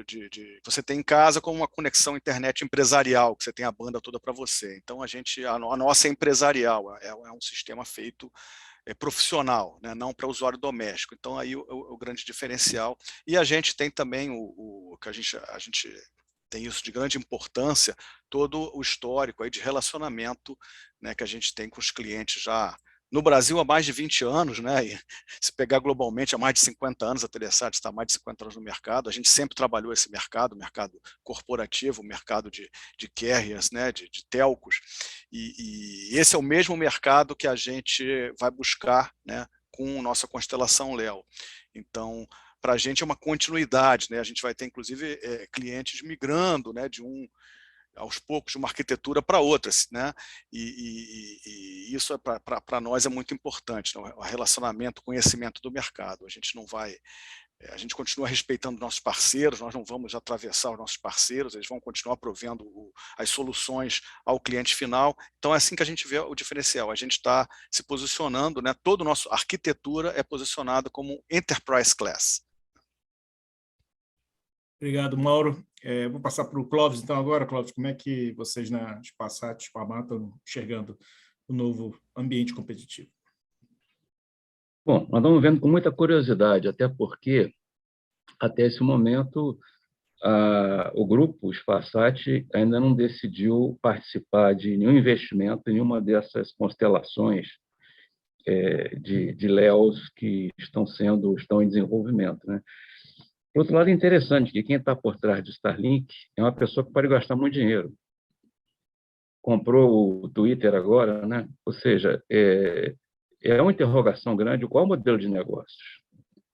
que você tem em casa com uma conexão internet empresarial, que você tem a banda toda para você. Então, a nossa é empresarial, é um sistema feito profissional, né, não para usuário doméstico. Então, aí o grande diferencial. E a gente tem também que a gente tem isso de grande importância, todo o histórico aí de relacionamento, né, que a gente tem com os clientes já no Brasil há mais de 20 anos, né? E se pegar globalmente há mais de 50 anos, a Telesat está há mais de 50 anos no mercado, a gente sempre trabalhou esse mercado, o mercado corporativo, o mercado de carriers, né? de telcos, e esse é o mesmo mercado que a gente vai buscar, né? Com nossa constelação Leo. Então, para a gente é uma continuidade, né? A gente vai ter, inclusive, clientes migrando, né? Aos poucos, de uma arquitetura para outras, né? E isso para nós é muito importante, né? O relacionamento, conhecimento do mercado. A gente não vai, a gente continua respeitando nossos parceiros, nós não vamos atravessar os nossos parceiros, eles vão continuar provendo as soluções ao cliente final. Então é assim que a gente vê o diferencial. A gente está se posicionando, né? Toda a nossa arquitetura é posicionada como Enterprise Class. Obrigado, Mauro. Vou passar para o Clóvis, então, agora. Clóvis, como é que vocês na Spasat, Spamar, estão enxergando o novo ambiente competitivo? Bom, nós estamos vendo com muita curiosidade, até porque, até esse momento, o grupo Spasat ainda não decidiu participar de nenhum investimento em nenhuma dessas constelações de LEOs que estão em desenvolvimento, né? Por outro lado, é interessante que quem está por trás do Starlink é uma pessoa que pode gastar muito dinheiro. Comprou o Twitter agora, né? Ou seja, é uma interrogação grande qual é o modelo de negócios.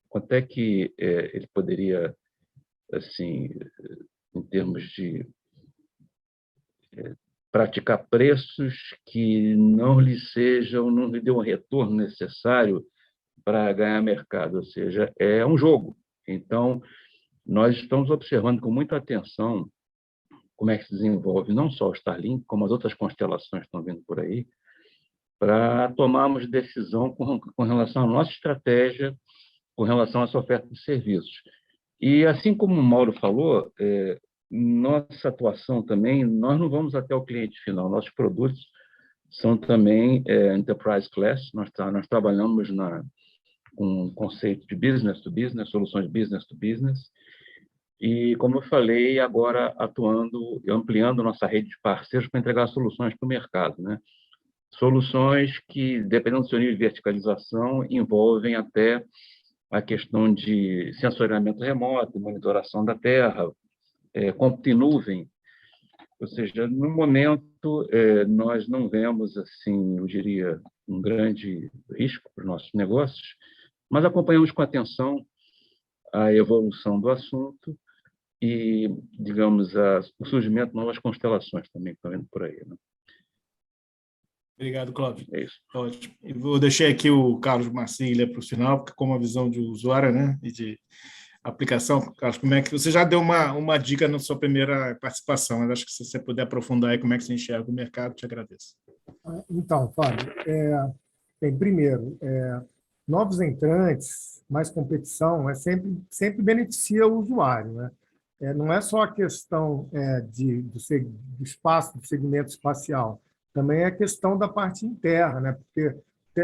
Quanto é que ele poderia, assim, em termos de praticar preços que não lhe dê um retorno necessário para ganhar mercado, ou seja, é um jogo. Então, nós estamos observando com muita atenção como é que se desenvolve não só o Starlink, como as outras constelações que estão vindo por aí, para tomarmos decisão com relação à nossa estratégia, com relação a essa oferta de serviços. E, assim como o Mauro falou, nossa atuação também, nós não vamos até o cliente final, nossos produtos são também Enterprise Class, nós trabalhamos com um conceito de business to business, soluções business to business, e, como eu falei, agora atuando e ampliando nossa rede de parceiros para entregar soluções para o mercado, né? Soluções que, dependendo do seu nível de verticalização, envolvem até a questão de sensoriamento remoto, monitoração da Terra, cômputo em nuvem. Ou seja, no momento, nós não vemos, assim, eu diria, um grande risco para os nossos negócios, mas acompanhamos com atenção a evolução do assunto e, digamos, o surgimento de novas constelações também que estão vindo por aí, né? Obrigado, Clóvis. É isso. Ótimo. Eu vou deixar aqui o Carlos Marcília para o final, porque com uma visão de usuário, né, e de aplicação. Carlos, como é que você já deu uma dica na sua primeira participação, mas acho que se você puder aprofundar aí como é que você enxerga o mercado, te agradeço. Então, Fábio, primeiro, novos entrantes, mais competição, sempre beneficia o usuário, né? Não é só a questão do espaço, do segmento espacial, também é a questão da parte interna, né? Porque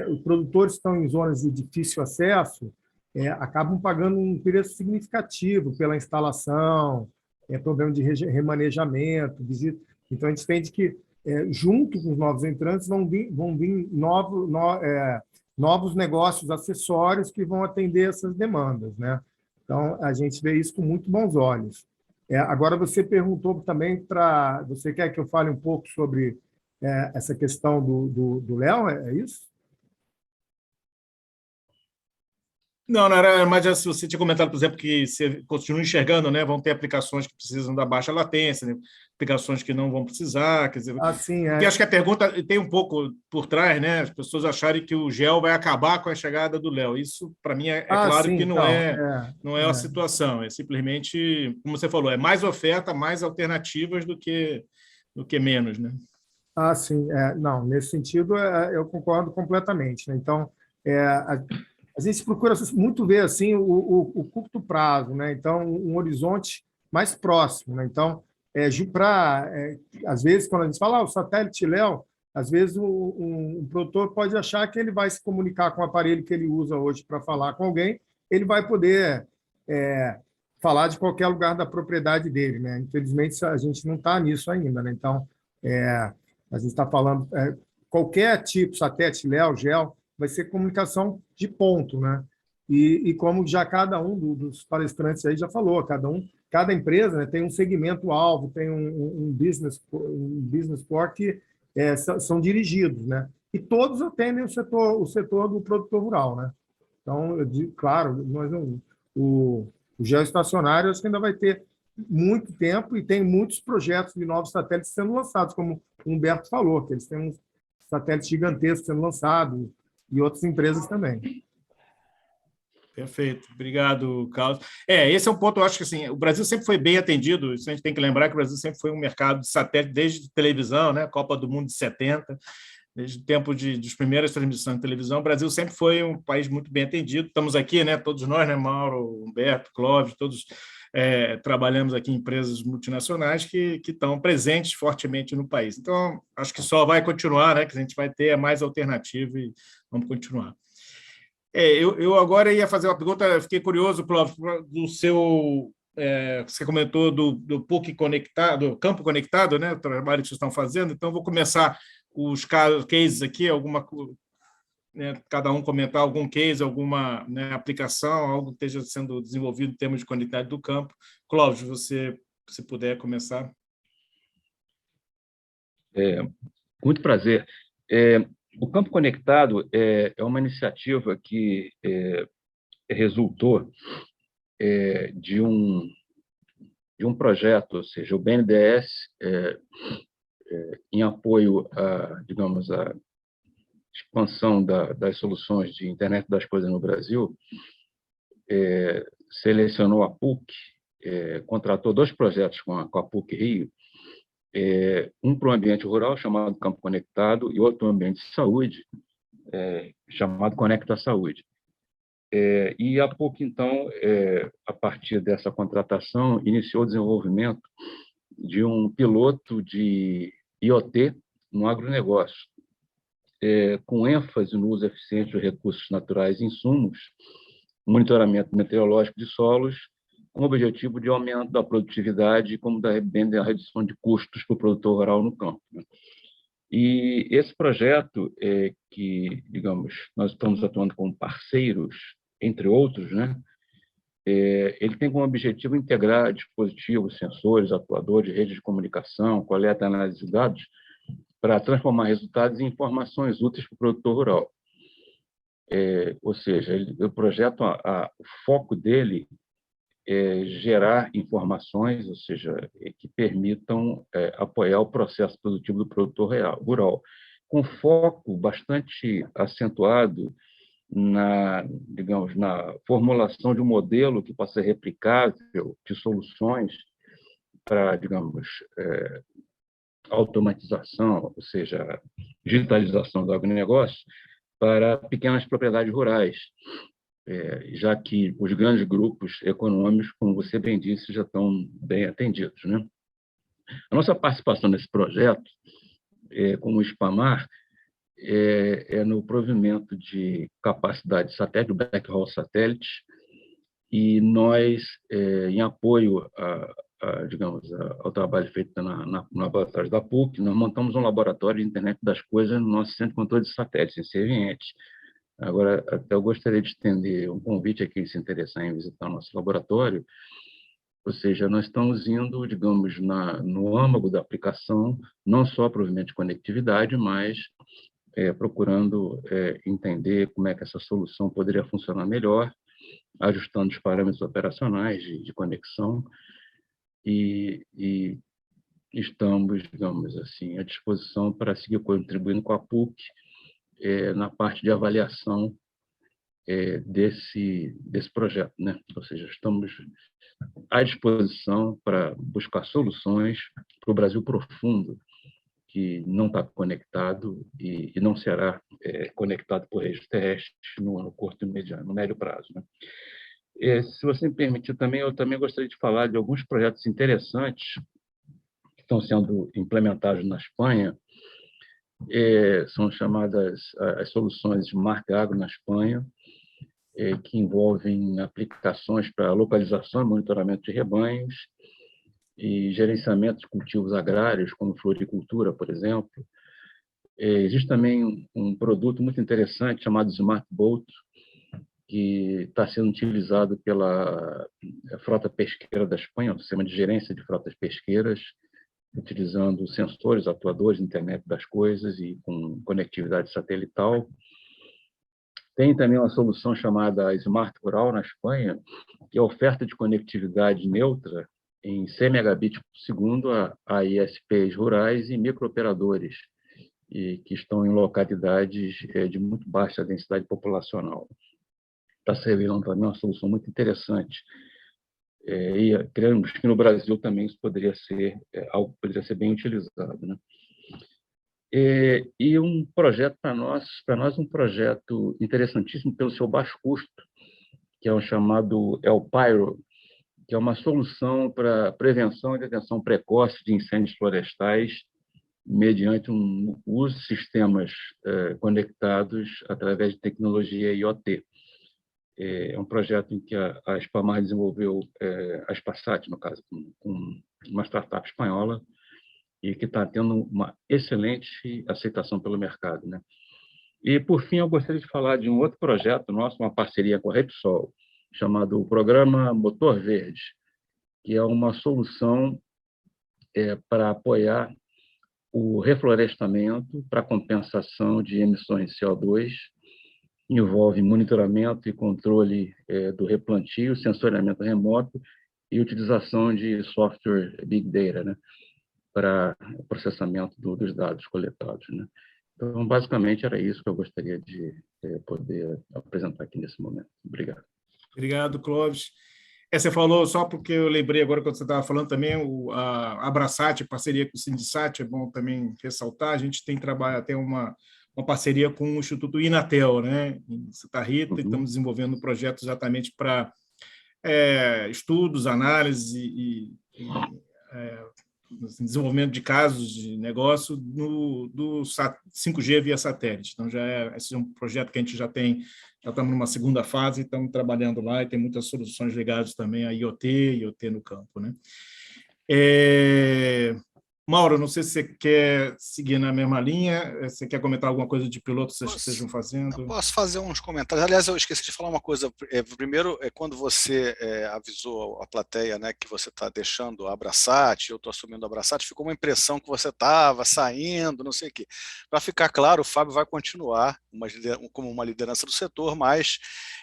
os produtores que estão em zonas de difícil acesso acabam pagando um preço significativo pela instalação, problema de remanejamento, visita. Então, a gente entende que, junto com os novos entrantes, vão vir novos negócios acessórios que vão atender essas demandas, né? Então, a gente vê isso com muito bons olhos. Agora, você perguntou também você quer que eu fale um pouco sobre essa questão do Léo, é isso? Não, não era, mas se você tinha comentado, por exemplo, que você continua enxergando, né? Vão ter aplicações que precisam da baixa latência, né? Aplicações que não vão precisar, quer dizer, Assim, porque acho que a pergunta tem um pouco por trás, né? As pessoas acharem que o gel vai acabar com a chegada do Léo. Isso, para mim, é claro sim, que então, não é a situação. É simplesmente, como você falou, é mais oferta, mais alternativas do que menos, né? Sim, não, nesse sentido eu concordo completamente, né? Então, a gente procura muito ver assim o curto prazo, né? Então, um horizonte mais próximo, né? Então, às vezes, quando a gente fala o satélite Léo, às vezes um produtor pode achar que ele vai se comunicar com o aparelho que ele usa hoje para falar com alguém, ele vai poder falar de qualquer lugar da propriedade dele, né? Infelizmente, a gente não está nisso ainda, né? Então, a gente está falando qualquer tipo, satélite, Léo, GEL, vai ser comunicação de ponto, né? E como já cada um dos palestrantes aí já falou, cada empresa, né, tem um segmento alvo, tem um business core que são dirigidos, né? E todos atendem o setor do produtor rural, né? Então, claro, o geoestacionário acho que ainda vai ter muito tempo e tem muitos projetos de novos satélites sendo lançados, como o Humberto falou, que eles têm uns satélites gigantescos sendo lançados e outras empresas também. Perfeito, obrigado, Carlos. Esse é um ponto, eu acho que assim, o Brasil sempre foi bem atendido, isso a gente tem que lembrar que o Brasil sempre foi um mercado de satélite desde televisão, né? Copa do Mundo de 70, desde o tempo das primeiras transmissões de televisão, o Brasil sempre foi um país muito bem atendido. Estamos aqui, né? Todos nós, né? Mauro, Humberto, Clóvis, todos trabalhamos aqui em empresas multinacionais que estão presentes fortemente no país. Então, acho que só vai continuar, né? Que a gente vai ter mais alternativa e vamos continuar. Eu agora ia fazer uma pergunta, eu fiquei curioso, Clóvis, do seu. Você comentou do PUC conectado, do campo conectado, né? O trabalho que vocês estão fazendo. Então, vou começar os cases aqui, cada um comentar algum case, alguma, né, aplicação, algo que esteja sendo desenvolvido em termos de conectividade do campo. Clóvis, se puder começar. Muito prazer. O Campo Conectado é uma iniciativa que resultou de um projeto, ou seja, o BNDES, em apoio digamos, à expansão das soluções de internet das coisas no Brasil, selecionou a PUC, contratou 2 projetos com a PUC Rio, um para o ambiente rural, chamado Campo Conectado, e outro para o ambiente de saúde, chamado Conecta Saúde. E a PUC, então, a partir dessa contratação, iniciou o desenvolvimento de um piloto de IoT no agronegócio, com ênfase no uso eficiente dos recursos naturais e insumos, monitoramento meteorológico de solos, com o objetivo de aumento da produtividade, como também da redução de custos para o produtor rural no campo. E esse projeto, que, digamos, nós estamos atuando como parceiros, entre outros, né? Ele tem como objetivo integrar dispositivos, sensores, atuadores, redes de comunicação, coleta e análise de dados, para transformar resultados em informações úteis para o produtor rural. Ou seja, o projeto, o foco dele é gerar informações, ou seja, que permitam apoiar o processo produtivo do produtor rural, com foco bastante acentuado digamos, na formulação de um modelo que possa ser replicável de soluções para, digamos, automatização, ou seja, digitalização do agronegócio, para pequenas propriedades rurais, já que os grandes grupos econômicos, como você bem disse, já estão bem atendidos, né? A nossa participação nesse projeto, como Spamar, é no provimento de capacidade de satélite, do backhaul satélite, e nós, em apoio digamos, ao trabalho feito no laboratório da PUC, nós montamos um laboratório de internet das coisas no nosso centro de controle de satélites, em Serviente. Agora, até eu gostaria de estender um convite a quem se interessar em visitar o nosso laboratório, ou seja, nós estamos indo, digamos, no âmago da aplicação, não só provimento de conectividade, mas procurando entender como é que essa solução poderia funcionar melhor ajustando os parâmetros operacionais de conexão, e estamos, digamos assim, à disposição para seguir contribuindo com a PUC na parte de avaliação desse projeto, né? Ou seja, estamos à disposição para buscar soluções para o Brasil profundo, que não está conectado e não será conectado por redes terrestres no curto e no médio prazo, né? Se você me permitir também, eu também gostaria de falar de alguns projetos interessantes que estão sendo implementados na Espanha. São chamadas as soluções Smart Agro na Espanha, que envolvem aplicações para localização e monitoramento de rebanhos e gerenciamento de cultivos agrários, como floricultura, por exemplo. Existe também um produto muito interessante chamado Smart Boat, que está sendo utilizado pela frota pesqueira da Espanha, um sistema de gerência de frotas pesqueiras, utilizando sensores, atuadores, internet das coisas e com conectividade satelital. Tem também uma solução chamada Smart Rural na Espanha, que é a oferta de conectividade neutra em 100 megabits por segundo a ISPs rurais e microoperadores, e que estão em localidades de muito baixa densidade populacional. Está se revelando também uma solução muito interessante. E creemos que no Brasil também isso poderia ser algo que poderia ser bem utilizado, né? E um projeto para nós um projeto interessantíssimo pelo seu baixo custo, que é o chamado El Pyro, que é uma solução para prevenção e detenção precoce de incêndios florestais mediante um uso de sistemas conectados através de tecnologia IoT. É um projeto em que a Spamar desenvolveu, a Spasat, no caso, com uma startup espanhola, e que está tendo uma excelente aceitação pelo mercado, né? E, por fim, eu gostaria de falar de um outro projeto nosso, uma parceria com a Repsol, chamado Programa Motor Verde, que é uma solução para apoiar o reflorestamento para compensação de emissões de CO2, envolve monitoramento e controle do replantio, sensoriamento remoto e utilização de software Big Data, né, para processamento dos dados coletados, né? Então, basicamente, era isso que eu gostaria de poder apresentar aqui nesse momento. Obrigado. Obrigado, Clóvis. Você falou, só porque eu lembrei agora, quando você estava falando também, a Abrasat, parceria com o Sindisat, é bom também ressaltar, a gente tem uma parceria com o Instituto Inatel, né, em Santa Rita, e estamos desenvolvendo um projeto exatamente para estudos, análise e desenvolvimento de casos de negócio do 5G via satélite. Então, esse é um projeto que a gente já estamos numa segunda fase, estamos trabalhando lá, e tem muitas soluções ligadas também a IoT no campo, né? Mauro, não sei se você quer seguir na mesma linha, você quer comentar alguma coisa de piloto que vocês estejam fazendo? Eu posso fazer uns comentários. Aliás, eu esqueci de falar uma coisa. Primeiro, quando você avisou a plateia, né, que você está deixando a Abrasat, eu estou assumindo a Abrasat, ficou uma impressão que você estava saindo, não sei o quê. Para ficar claro, o Fábio vai continuar como uma liderança do setor, mas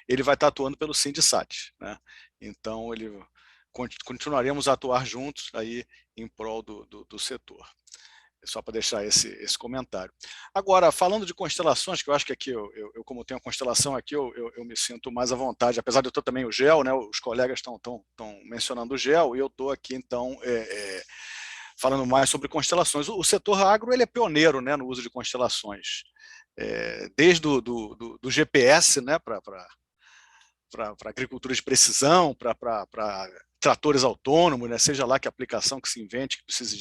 ele vai estar atuando pelo Sindisat, né? Então, continuaremos a atuar juntos aí em prol do setor. Só para deixar esse comentário. Agora, falando de constelações, que eu acho que aqui, eu como tenho a constelação aqui, eu me sinto mais à vontade, apesar de eu ter também o GEL, né, os colegas estão mencionando o GEL, e eu estou aqui, então, falando mais sobre constelações. O setor agro ele é pioneiro, né, no uso de constelações, desde do GPS, né, para agricultura de precisão, para tratores autônomos, né, seja lá que aplicação que se invente, que precise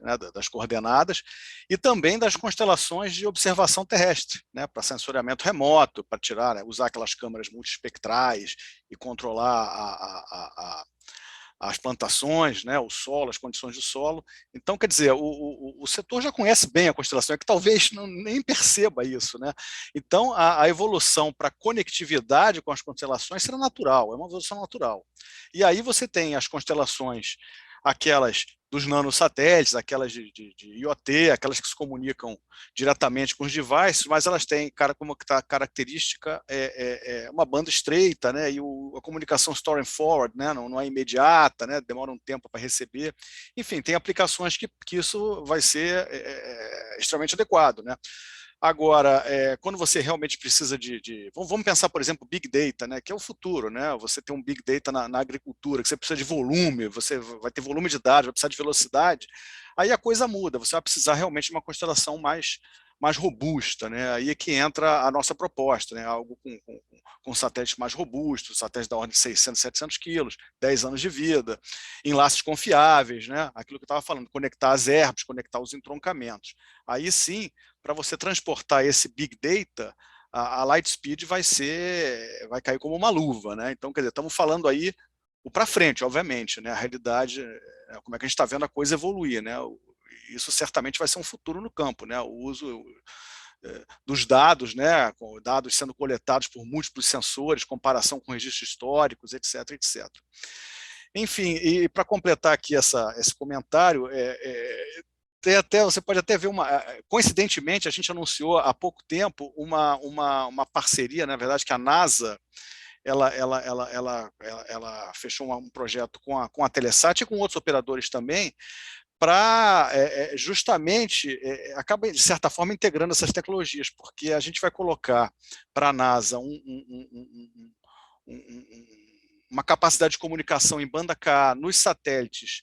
né, das coordenadas, e também das constelações de observação terrestre, né, para sensoriamento remoto, para tirar, né, usar aquelas câmeras multiespectrais e controlar as plantações, né, o solo, as condições do solo. Então, quer dizer, o setor já conhece bem a constelação, é que talvez nem perceba isso, né? Então, a evolução para conectividade com as constelações será natural, é uma evolução natural. E aí você tem as constelações aquelas dos nanosatélites, aquelas de IoT, aquelas que se comunicam diretamente com os devices, mas elas têm como característica uma banda estreita, né? E a comunicação store and forward, né? Não é imediata, né? Demora um tempo para receber. Enfim, tem aplicações que isso vai ser extremamente adequado, né? Agora, quando você realmente precisa vamos pensar, por exemplo, Big Data, né, que é o futuro, né? Você tem um Big Data na agricultura, que você precisa de volume, você vai ter volume de dados, vai precisar de velocidade, aí a coisa muda, você vai precisar realmente de uma constelação mais robusta, né? Aí é que entra a nossa proposta, né? Algo com satélites mais robustos, satélites da ordem de 600, 700 quilos, 10 anos de vida, enlaces confiáveis, né? Aquilo que eu estava falando, conectar as herbes, conectar os entroncamentos. Aí sim, para você transportar esse Big Data, a Lightspeed vai cair como uma luva, né? Então, quer dizer, estamos falando aí o para frente, obviamente, né? A realidade, como é que a gente está vendo a coisa evoluir, né? Isso certamente vai ser um futuro no campo, né? O uso dos dados, né? Com dados sendo coletados por múltiplos sensores, comparação com registros históricos, etc, etc. Enfim, e para completar aqui esse comentário, você pode até ver coincidentemente, a gente anunciou há pouco tempo uma parceria, na verdade, que a NASA ela fechou um projeto com a Telesat e com outros operadores também, para justamente, acaba, de certa forma, integrando essas tecnologias, porque a gente vai colocar para a NASA uma capacidade de comunicação em banda Ka nos satélites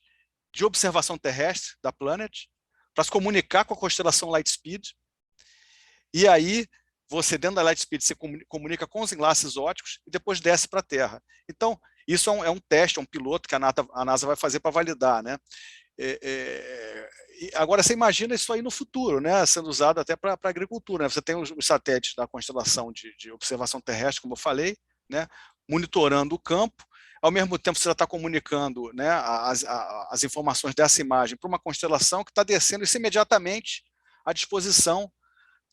de observação terrestre da Planet, para se comunicar com a constelação Lightspeed, e aí você, dentro da Lightspeed, você comunica com os enlaces ópticos e depois desce para a Terra. Então, isso é um teste, é um piloto que a NASA vai fazer para validar, né? Agora, você imagina isso aí no futuro, né? Sendo usado até para a agricultura, né? Você tem os satélites da constelação de observação terrestre, como eu falei, né? Monitorando o campo, ao mesmo tempo você já está comunicando, né, as informações dessa imagem para uma constelação que está descendo isso imediatamente à disposição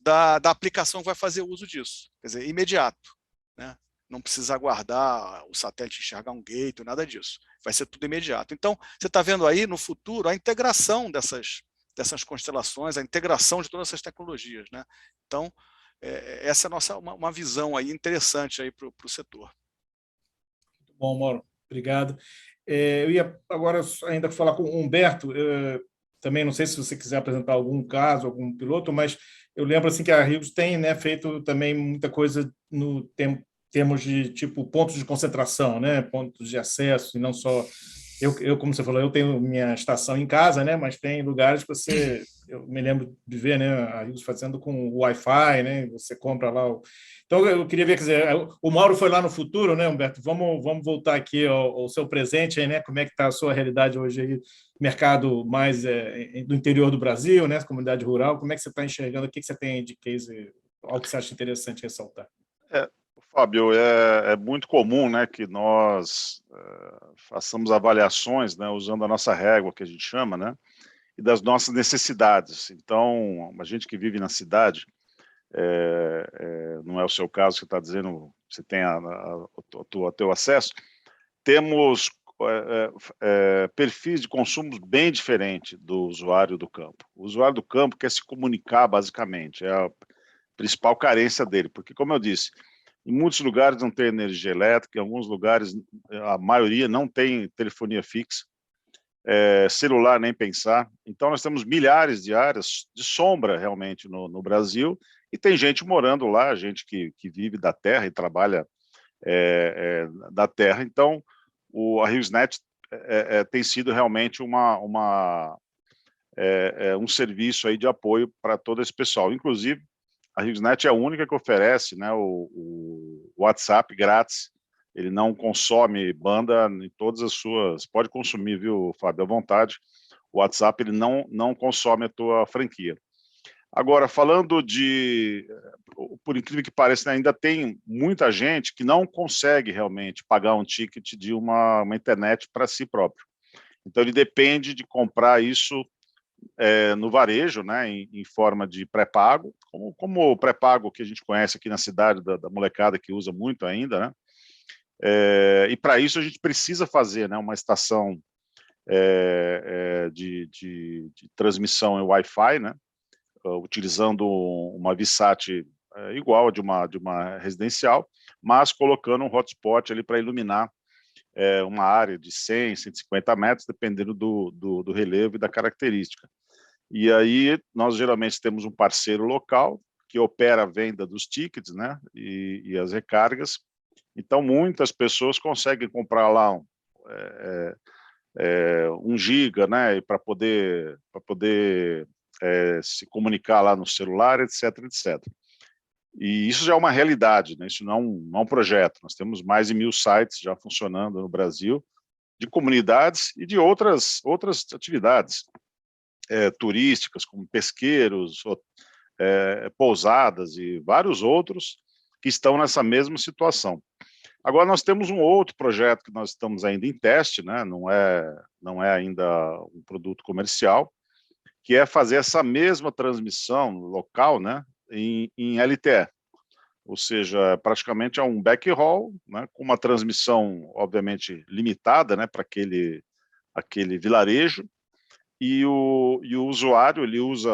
da aplicação que vai fazer uso disso, quer dizer, imediato, né? Não precisa aguardar o satélite enxergar um gate, nada disso, vai ser tudo imediato. Então, você está vendo aí no futuro a integração dessas constelações, a integração de todas essas tecnologias, né? Então, essa é uma visão aí interessante aí para o setor. Bom, Mauro, obrigado. Eu ia agora ainda falar com o Humberto, também não sei se você quiser apresentar algum caso, algum piloto, mas eu lembro assim, que a Hughes tem, né, feito também muita coisa no termos de tipo pontos de concentração, né, pontos de acesso, e não só... Eu, como você falou, eu tenho minha estação em casa, né, mas tem lugares que eu me lembro de ver, né, a Hughes fazendo com Wi-Fi, né, você compra lá Então, eu queria ver, quer dizer, o Mauro foi lá no futuro, né, Humberto? Vamos voltar aqui ao seu presente, aí, né? Como é que está a sua realidade hoje aí, mercado mais do interior do Brasil, né, comunidade rural, como é que você está enxergando, o que você tem de case, algo que você acha interessante ressaltar? Fábio, é muito comum, né, que nós façamos avaliações, né, usando a nossa régua, que a gente chama, né, e das nossas necessidades. Então, a gente que vive na cidade, não é o seu caso, que está dizendo, você tem o teu acesso, temos perfis de consumo bem diferentes do usuário do campo. O usuário do campo quer se comunicar, basicamente, é a principal carência dele, porque, como eu disse, em muitos lugares não tem energia elétrica, em alguns lugares a maioria não tem telefonia fixa, celular nem pensar. Então nós temos milhares de áreas de sombra realmente no Brasil, e tem gente morando lá, gente que vive da terra e trabalha da terra. Então a HughesNet tem sido realmente um serviço aí de apoio para todo esse pessoal. Inclusive, a HughesNet é a única que oferece, né, o WhatsApp grátis. Ele não consome banda em todas as suas... Pode consumir, viu, Fábio, à vontade. O WhatsApp ele não consome a tua franquia. Agora, falando por incrível que pareça, ainda tem muita gente que não consegue realmente pagar um ticket de uma internet para si próprio. Então, ele depende de comprar isso no varejo, né, em forma de pré-pago, como o pré-pago que a gente conhece aqui na cidade, da molecada que usa muito ainda, né? E para isso a gente precisa fazer, né, uma estação de transmissão em Wi-Fi, né? Utilizando uma VSAT igual a de uma residencial, mas colocando um hotspot ali para iluminar uma área de 100, 150 metros, dependendo do relevo e da característica. E aí nós geralmente temos um parceiro local que opera a venda dos tickets, né, e as recargas. Então muitas pessoas conseguem comprar lá 1 giga, né, para poder se comunicar lá no celular, etc, etc. E isso já é uma realidade, né? Isso não é um projeto. Nós temos mais de 1000 sites já funcionando no Brasil, de comunidades e de outras atividades turísticas, como pesqueiros, pousadas e vários outros que estão nessa mesma situação. Agora, nós temos um outro projeto que nós estamos ainda em teste, né? Não é ainda um produto comercial, que é fazer essa mesma transmissão local, né, em LTE. Ou seja, praticamente é um backhaul, né, com uma transmissão, obviamente, limitada, né, para aquele vilarejo, e o usuário, ele usa,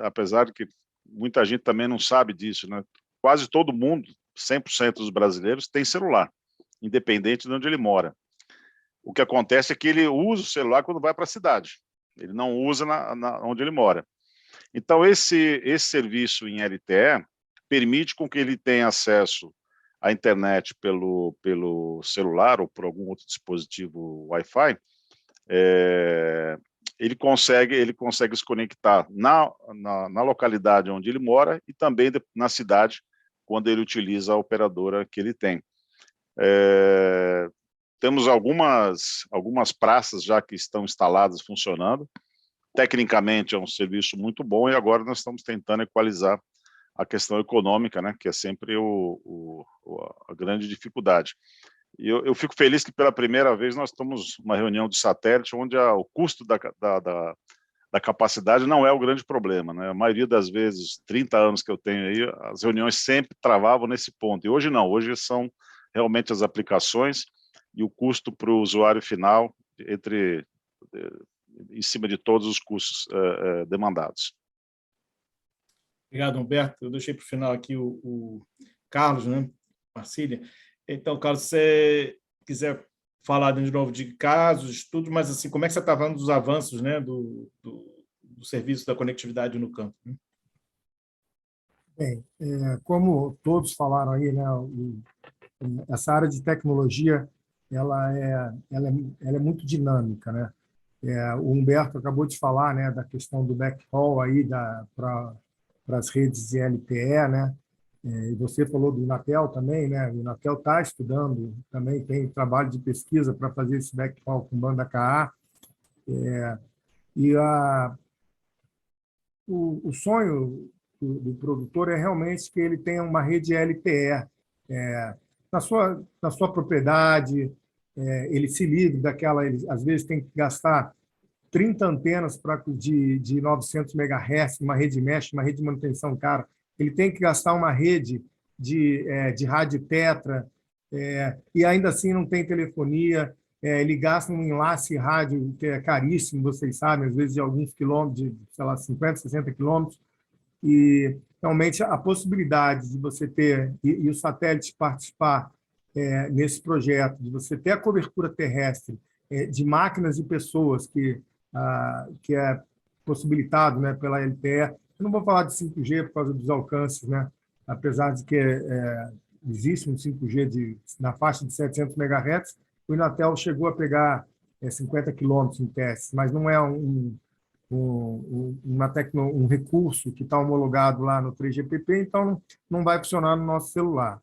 apesar de que muita gente também não sabe disso, né, quase todo mundo, 100% dos brasileiros, tem celular, independente de onde ele mora. O que acontece é que ele usa o celular quando vai para a cidade, ele não usa onde ele mora. Então, esse serviço em LTE permite com que ele tenha acesso à internet pelo celular ou por algum outro dispositivo Wi-Fi. Ele consegue se conectar na localidade onde ele mora e também na cidade, quando ele utiliza a operadora que ele tem. Temos algumas praças já que estão instaladas, funcionando. Tecnicamente é um serviço muito bom e agora nós estamos tentando equalizar a questão econômica, né, que é sempre a grande dificuldade. E eu fico feliz que pela primeira vez nós temos uma reunião de satélite onde o custo da capacidade não é o grande problema, né? A maioria das vezes, 30 anos que eu tenho aí, as reuniões sempre travavam nesse ponto. E hoje não, hoje são realmente as aplicações e o custo para o usuário final em cima de todos os custos demandados. Obrigado, Humberto. Eu deixei para o final aqui o Carlos, né? Marcília. Então, Carlos, se você quiser falar de novo de casos, estudos, mas assim, como é que você está vendo dos avanços, né, do serviço da conectividade no campo? Né? Bem, como todos falaram aí, né, essa área de tecnologia ela é muito dinâmica, né? O Humberto acabou de falar, né, da questão do backhaul aí para as redes de LTE, né? E você falou do Inatel também, né? O Inatel está estudando, também tem trabalho de pesquisa para fazer esse backhaul com banda Ka. E o sonho do produtor é realmente que ele tenha uma rede LTE na sua propriedade, ele se livre daquela, ele, às vezes tem que gastar 30 antenas de 900 MHz, uma rede mesh, uma rede de manutenção cara. Ele tem que gastar uma rede de rádio tetra, e ainda assim não tem telefonia. Ele gasta um enlace rádio que é caríssimo, vocês sabem, às vezes de alguns quilômetros, de, sei lá, 50, 60 quilômetros. E realmente a possibilidade de você ter, e o satélite participar nesse projeto, de você ter a cobertura terrestre de máquinas e pessoas que é possibilitado, né, pela LTE. Eu não vou falar de 5G por causa dos alcances, né? Apesar de que existe um 5G na faixa de 700 MHz, o Inatel chegou a pegar 50 quilômetros em testes, mas não é um recurso que está homologado lá no 3GPP, então não vai funcionar no nosso celular.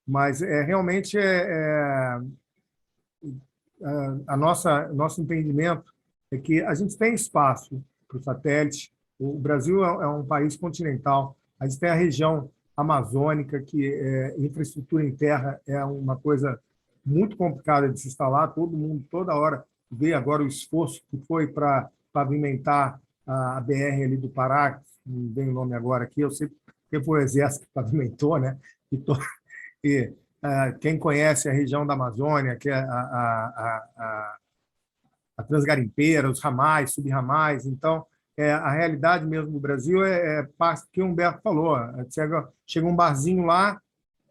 Mas realmente nosso entendimento é que a gente tem espaço para o satélite. O Brasil é um país continental. A gente tem a região amazônica, que infraestrutura em terra é uma coisa muito complicada de se instalar. Todo mundo, toda hora, vê agora o esforço que foi para pavimentar a BR ali do Pará, não vem o nome agora aqui, eu sei que foi o Exército que pavimentou, né? Quem conhece a região da Amazônia, que é a transgarimpeira, os ramais, subramais. Então, a realidade mesmo do Brasil parte do que o Humberto falou. Chega um barzinho lá,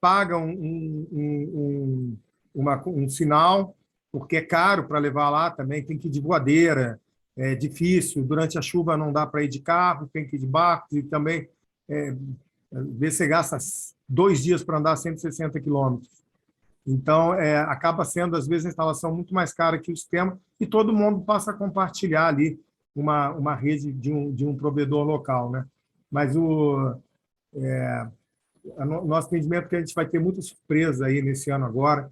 paga um sinal, porque é caro para levar lá também, tem que ir de voadeira, é difícil, durante a chuva não dá para ir de carro, tem que ir de barco, e também você gasta 2 dias para andar 160 quilômetros. Então, acaba sendo, às vezes, a instalação muito mais cara que o sistema, e todo mundo passa a compartilhar ali uma rede de um provedor local, né? Mas nosso entendimento é que a gente vai ter muita surpresa aí nesse ano agora.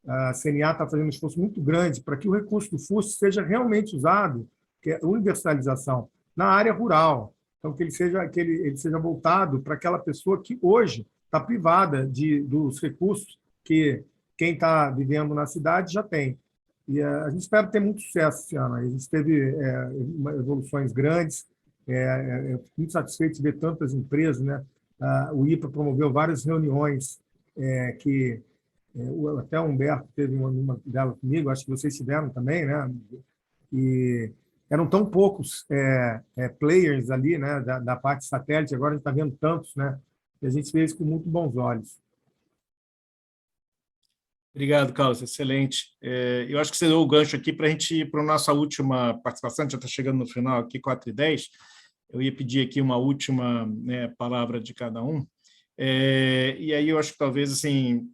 A CNA está fazendo um esforço muito grande para que o recurso do FUST seja realmente usado, que é a universalização, na área rural. Então, que ele seja voltado para aquela pessoa que hoje está privada dos recursos que quem está vivendo na cidade já tem. E a gente espera ter muito sucesso esse ano. A gente teve evoluções grandes. Eu fico muito satisfeito de ver tantas empresas, né? O IPA promoveu várias reuniões que até o Humberto teve uma delas comigo, acho que vocês tiveram também, né? E eram tão poucos players ali, né? Da parte satélite, agora a gente está vendo tantos, né? E a gente vê isso com muito bons olhos. Obrigado, Carlos, excelente. Eu acho que você deu o gancho aqui para a gente ir para a nossa última participação, já está chegando no final aqui, 4h10. Eu ia pedir aqui uma última, né, palavra de cada um. E aí eu acho que talvez assim,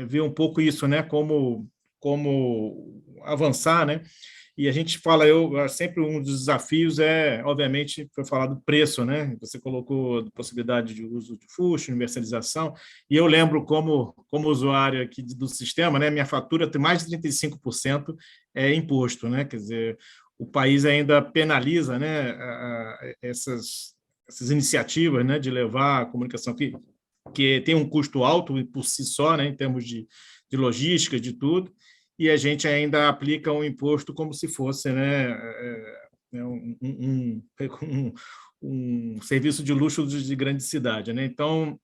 ver um pouco isso, né, como avançar, né? E a gente fala, sempre um dos desafios obviamente, foi falar do preço, né? Você colocou a possibilidade de uso de FUST, universalização, e eu lembro como usuário aqui do sistema, né? Minha fatura tem mais de 35% imposto, né? Quer dizer, o país ainda penaliza, né, essas iniciativas, né, de levar a comunicação que tem um custo alto por si só, né, em termos de logística, de tudo, e a gente ainda aplica um imposto como se fosse, né, um serviço de luxo de grande cidade, né? Então,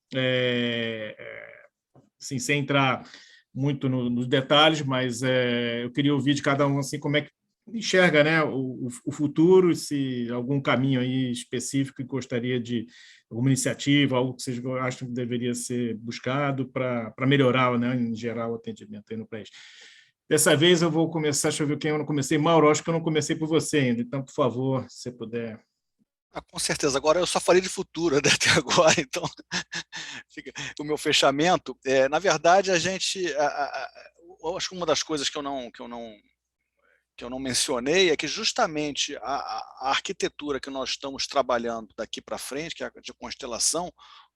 assim, sem entrar muito nos detalhes, mas eu queria ouvir de cada um assim como é que enxerga, né, o futuro, se algum caminho aí específico que gostaria de alguma iniciativa, algo que vocês acham que deveria ser buscado para melhorar, né, em geral, o atendimento aí no país. Dessa vez eu vou começar, deixa eu ver quem eu não comecei. Mauro, acho que eu não comecei por você ainda, então, por favor, se você puder. Com certeza. Agora, eu só falei de futuro até agora, então, fica o meu fechamento. Na verdade, a gente... eu acho que uma das coisas que eu não mencionei é que justamente a arquitetura que nós estamos trabalhando daqui para frente, que é a de constelação,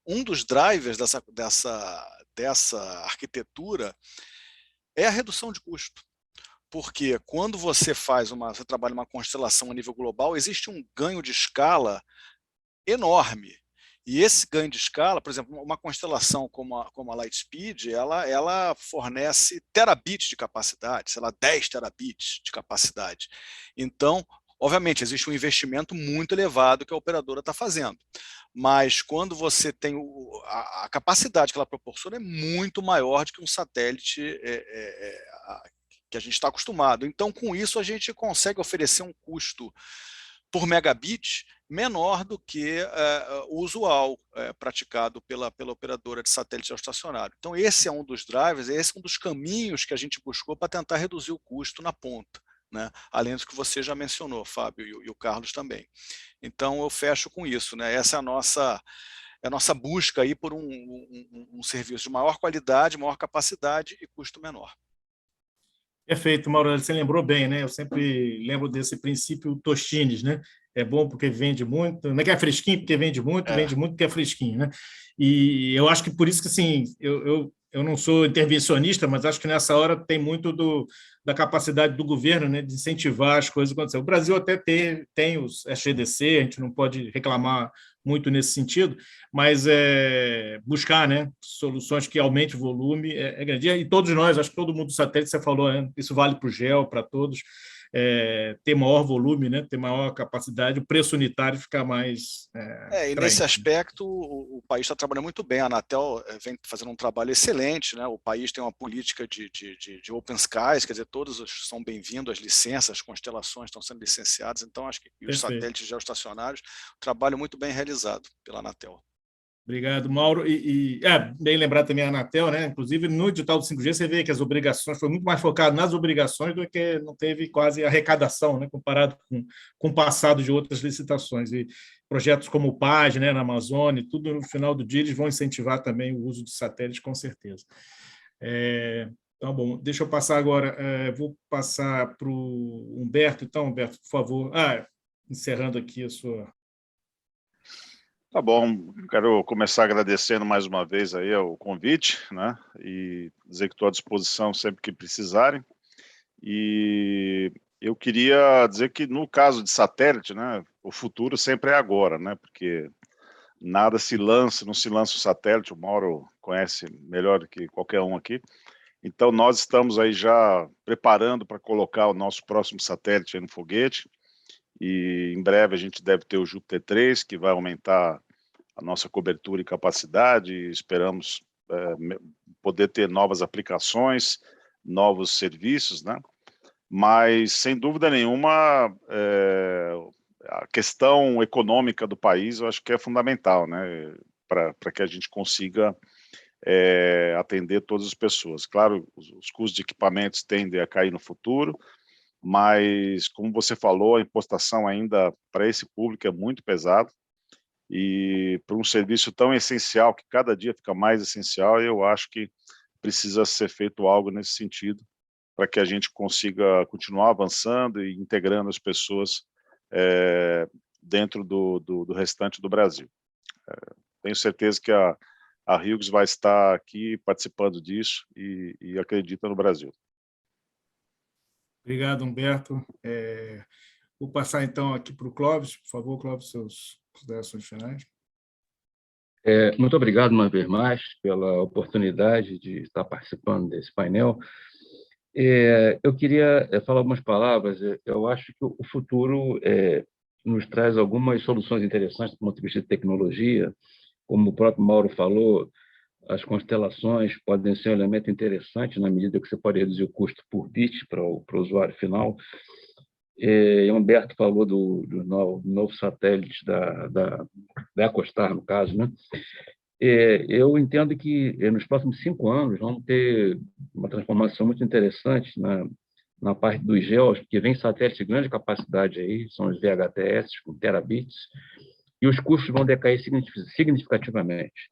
um dos drivers dessa arquitetura é a redução de custo. Porque quando você trabalha uma constelação a nível global, existe um ganho de escala enorme. E esse ganho de escala, por exemplo, uma constelação como a Lightspeed, ela fornece terabits de capacidade, sei lá, 10 terabits de capacidade. Então, obviamente, existe um investimento muito elevado que a operadora está fazendo. Mas quando você tem a capacidade que ela proporciona é muito maior do que um satélite que a gente está acostumado. Então, com isso, a gente consegue oferecer um custo por megabit menor do que o usual praticado pela operadora de satélite geoestacionário. Então, esse é um dos drivers, esse é um dos caminhos que a gente buscou para tentar reduzir o custo na ponta, né? Além do que você já mencionou, Fábio, e o Carlos também. Então, eu fecho com isso, né? Essa é a nossa busca aí por um serviço de maior qualidade, maior capacidade e custo menor. Perfeito, Mauro, você lembrou bem, né? Eu sempre lembro desse princípio Tostines, né? É bom porque vende muito, não é que é fresquinho porque vende muito porque é fresquinho, né? E eu acho que por isso que, assim, eu não sou intervencionista, mas acho que nessa hora tem muito da capacidade do governo, né, de incentivar as coisas a acontecer. O Brasil até tem os SGDC, a gente não pode reclamar muito nesse sentido, mas buscar, né, soluções que aumentem o volume é grande. E todos nós, acho que todo mundo do satélite, você falou, né, isso vale para o GEL, para todos, ter maior volume, né? Ter maior capacidade, o preço unitário ficar mais e nesse aspecto o país está trabalhando muito bem. A Anatel vem fazendo um trabalho excelente, né? O país tem uma política de open skies, quer dizer, todos são bem-vindos, as licenças, as constelações estão sendo licenciadas, então acho que os satélites geoestacionários, trabalho muito bem realizado pela Anatel. Obrigado, Mauro. Bem lembrar também a Anatel, né? Inclusive, no edital do 5G, você vê que as obrigações foi muito mais focado nas obrigações do que não teve quase arrecadação, né? Comparado com o passado de outras licitações. E projetos como o PAG, né? Na Amazônia, tudo no final do dia, eles vão incentivar também o uso de satélites, com certeza. Então, bom, deixa eu passar agora, vou passar para o Humberto. Então, Humberto, por favor. Encerrando aqui a sua... Tá bom, quero começar agradecendo mais uma vez aí o convite, né? E dizer que estou à disposição sempre que precisarem. E eu queria dizer que no caso de satélite, né, o futuro sempre é agora, né? Porque nada não se lança o satélite, o Mauro conhece melhor do que qualquer um aqui. Então nós estamos aí já preparando para colocar o nosso próximo satélite aí no foguete. E em breve a gente deve ter o Júpiter 3, que vai aumentar a nossa cobertura e capacidade, e esperamos poder ter novas aplicações, novos serviços, né? Mas, sem dúvida nenhuma, a questão econômica do país, eu acho que é fundamental, né? Para que a gente consiga atender todas as pessoas. Claro, os custos de equipamentos tendem a cair no futuro, mas, como você falou, a impostação ainda para esse público é muito pesado, e para um serviço tão essencial, que cada dia fica mais essencial, eu acho que precisa ser feito algo nesse sentido, para que a gente consiga continuar avançando e integrando as pessoas dentro do restante do Brasil. Tenho certeza que a Hughes vai estar aqui participando disso e acredita no Brasil. Obrigado, Humberto. Vou passar, então, aqui para o Clóvis. Por favor, Clóvis, suas considerações finais. Muito obrigado, uma vez mais, pela oportunidade de estar participando desse painel. Eu queria falar algumas palavras. Eu acho que o futuro nos traz algumas soluções interessantes do ponto de vista de tecnologia. Como o próprio Mauro falou, as constelações podem ser um elemento interessante na medida que você pode reduzir o custo por bit para o usuário final. E Humberto falou do novo satélite da EchoStar, no caso, né? Eu entendo que nos próximos 5 anos vamos ter uma transformação muito interessante na parte dos GEOs, porque vem satélites de grande capacidade aí, são os VHTS com terabits, e os custos vão decair significativamente.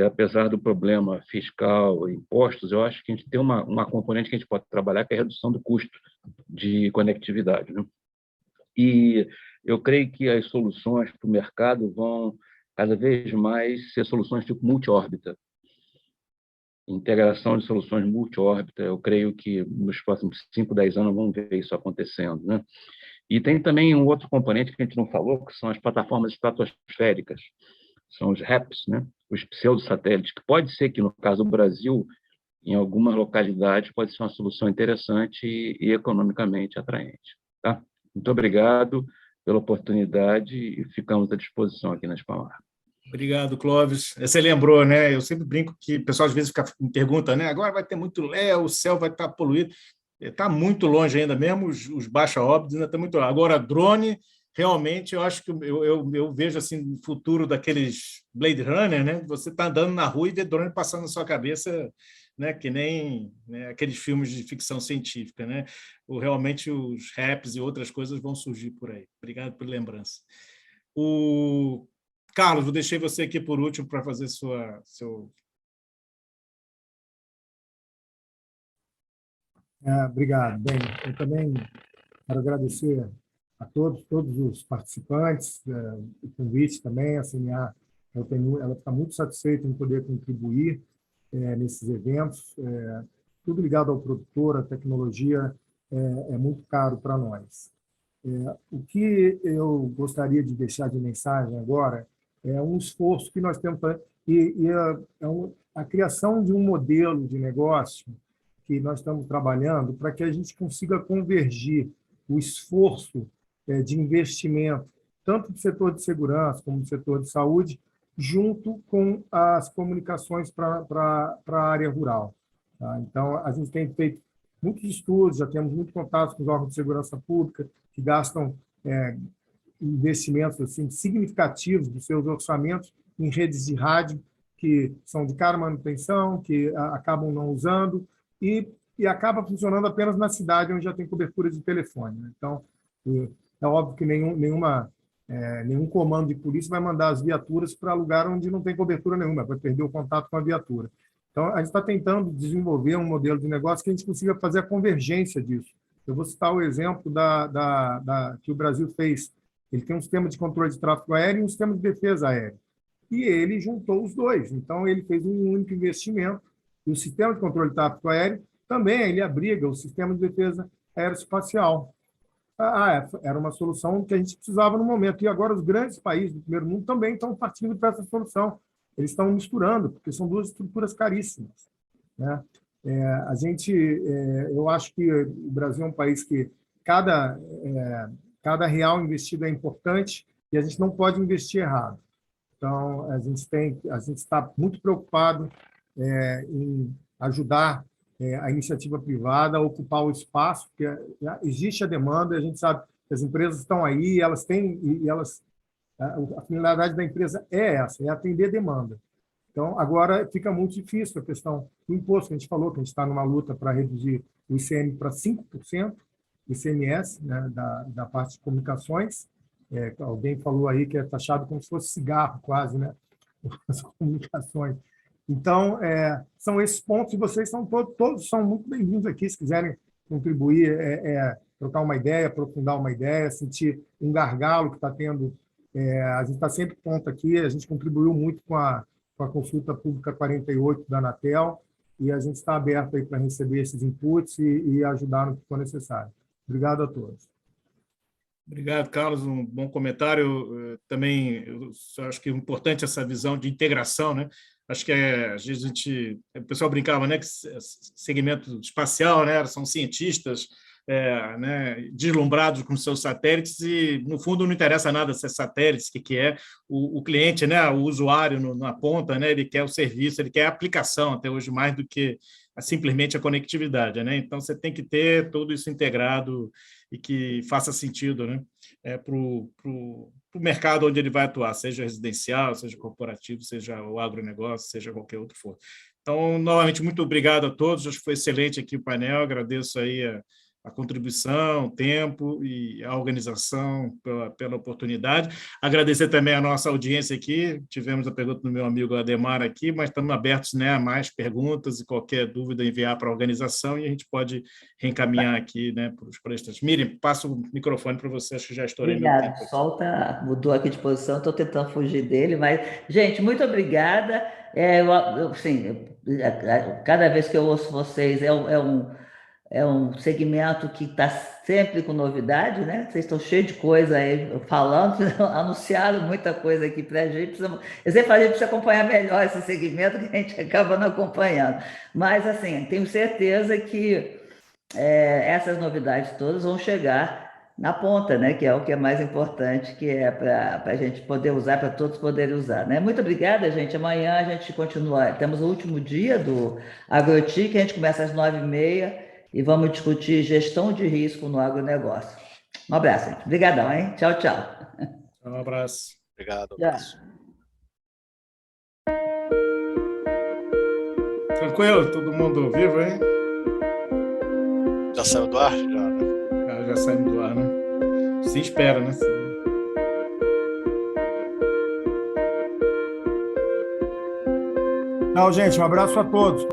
Apesar do problema fiscal e impostos, eu acho que a gente tem uma componente que a gente pode trabalhar, que é a redução do custo de conectividade, né? E eu creio que as soluções para o mercado vão cada vez mais ser soluções tipo multi-órbita. Integração de soluções multi-órbita, eu creio que nos próximos 5, 10 anos vamos ver isso acontecendo, né? E tem também um outro componente que a gente não falou, que são as plataformas estratosféricas, são os REPs, né? Os pseudosatélites, que pode ser que, no caso do Brasil, em algumas localidades, pode ser uma solução interessante e economicamente atraente. Tá? Muito obrigado pela oportunidade e ficamos à disposição aqui na Spamar. Obrigado, Clóvis. Você lembrou, né? Eu sempre brinco que o pessoal às vezes me pergunta, né? Agora vai ter muito Léo, o céu vai estar poluído. Está muito longe ainda, mesmo os baixa órbita ainda estão muito longe. Agora, drone, realmente, eu acho que eu vejo assim, o futuro daqueles Blade Runner, né? Você está andando na rua e vê drone passando na sua cabeça, né? Que nem, né, aqueles filmes de ficção científica, né? Realmente os raps e outras coisas vão surgir por aí. Obrigado pela lembrança. Carlos, eu deixei você aqui por último para fazer seu... Obrigado. Bem, eu também quero agradecer a todos os participantes, o convite também, a CNA, ela está muito satisfeita em poder contribuir nesses eventos. Tudo ligado ao produtor, à tecnologia, é muito caro para nós. O que eu gostaria de deixar de mensagem agora é um esforço que nós temos a criação de um modelo de negócio que nós estamos trabalhando para que a gente consiga convergir o esforço de investimento, tanto do setor de segurança como do setor de saúde, junto com as comunicações para a área rural. Tá? Então, a gente tem feito muitos estudos, já temos muito contato com os órgãos de segurança pública, que gastam investimentos assim, significativos dos seus orçamentos em redes de rádio, que são de cara manutenção, que acabam não usando, e acaba funcionando apenas na cidade onde já tem cobertura de telefone. Né? Então, é óbvio que nenhum comando de polícia vai mandar as viaturas para lugar onde não tem cobertura nenhuma, vai perder o contato com a viatura. Então, a gente está tentando desenvolver um modelo de negócio que a gente consiga fazer a convergência disso. Eu vou citar o exemplo que o Brasil fez. Ele tem um sistema de controle de tráfego aéreo e um sistema de defesa aérea. E ele juntou os dois. Então, ele fez um único investimento. E o sistema de controle de tráfego aéreo também ele abriga o sistema de defesa aeroespacial. Era uma solução que a gente precisava no momento. E agora os grandes países do primeiro mundo também estão partindo para essa solução. Eles estão misturando, porque são duas estruturas caríssimas. Né? Eu acho que o Brasil é um país que cada real investido é importante e a gente não pode investir errado. Então, a gente está muito preocupado em ajudar a iniciativa privada a ocupar o espaço, porque existe a demanda, a gente sabe que as empresas estão aí, a finalidade da empresa é essa, é atender a demanda. Então, agora fica muito difícil a questão do imposto, que a gente falou, que a gente está numa luta para reduzir o ICM para 5%, o ICMS, né, da parte de comunicações. Alguém falou aí que é taxado como se fosse cigarro, quase, né? As comunicações. Então, são esses pontos, e vocês são todos são muito bem-vindos aqui, se quiserem contribuir, trocar uma ideia, aprofundar uma ideia, sentir um gargalo que está tendo. A gente está sempre pronto aqui, a gente contribuiu muito com a consulta pública 48 da Anatel, e a gente está aberto aí para receber esses inputs e ajudar no que for necessário. Obrigado a todos. Obrigado, Carlos. Um bom comentário. Também eu acho que é importante essa visão de integração, né? Acho que às vezes o pessoal brincava, né, que segmento espacial, né, são cientistas né, deslumbrados com seus satélites e, no fundo, não interessa nada se é satélites, o que é. O cliente, né, o usuário na ponta, né, ele quer o serviço, ele quer a aplicação, até hoje, mais do que simplesmente a conectividade. Né? Então, você tem que ter tudo isso integrado e que faça sentido, né, para o mercado onde ele vai atuar, seja residencial, seja corporativo, seja o agronegócio, seja qualquer outro for. Então, novamente, muito obrigado a todos. Acho que foi excelente aqui o painel. Agradeço aí a contribuição, o tempo e a organização pela oportunidade. Agradecer também a nossa audiência aqui. Tivemos a pergunta do meu amigo Ademar aqui, mas estamos abertos, né, a mais perguntas e qualquer dúvida enviar para a organização e a gente pode reencaminhar aqui, né, para os palestrantes. Miriam, passo o microfone para você, acho que já estourei meu tempo. Obrigada. Mudou aqui de posição, estou tentando fugir dele, mas, gente, muito obrigada. Cada vez que eu ouço vocês, é um segmento que está sempre com novidade, né? Vocês estão cheios de coisa aí falando, anunciaram muita coisa aqui para a gente. Eu sempre falo, a gente precisa acompanhar melhor esse segmento, que a gente acaba não acompanhando. Mas, assim, tenho certeza que essas novidades todas vão chegar na ponta, né? Que é o que é mais importante, que é para a gente poder usar, para todos poderem usar, né? Muito obrigada, gente. Amanhã a gente continua. Temos o último dia do AgroTIC, a gente começa às 9h30. E vamos discutir gestão de risco no agronegócio. Um abraço, gente. Obrigadão, hein? Tchau, tchau. Um abraço. Obrigado. Abraço. Tranquilo? Todo mundo vivo, hein? Já saiu do ar? Já, né? Já saímos do ar, né? Se espera, né? Tchau, gente. Um abraço a todos.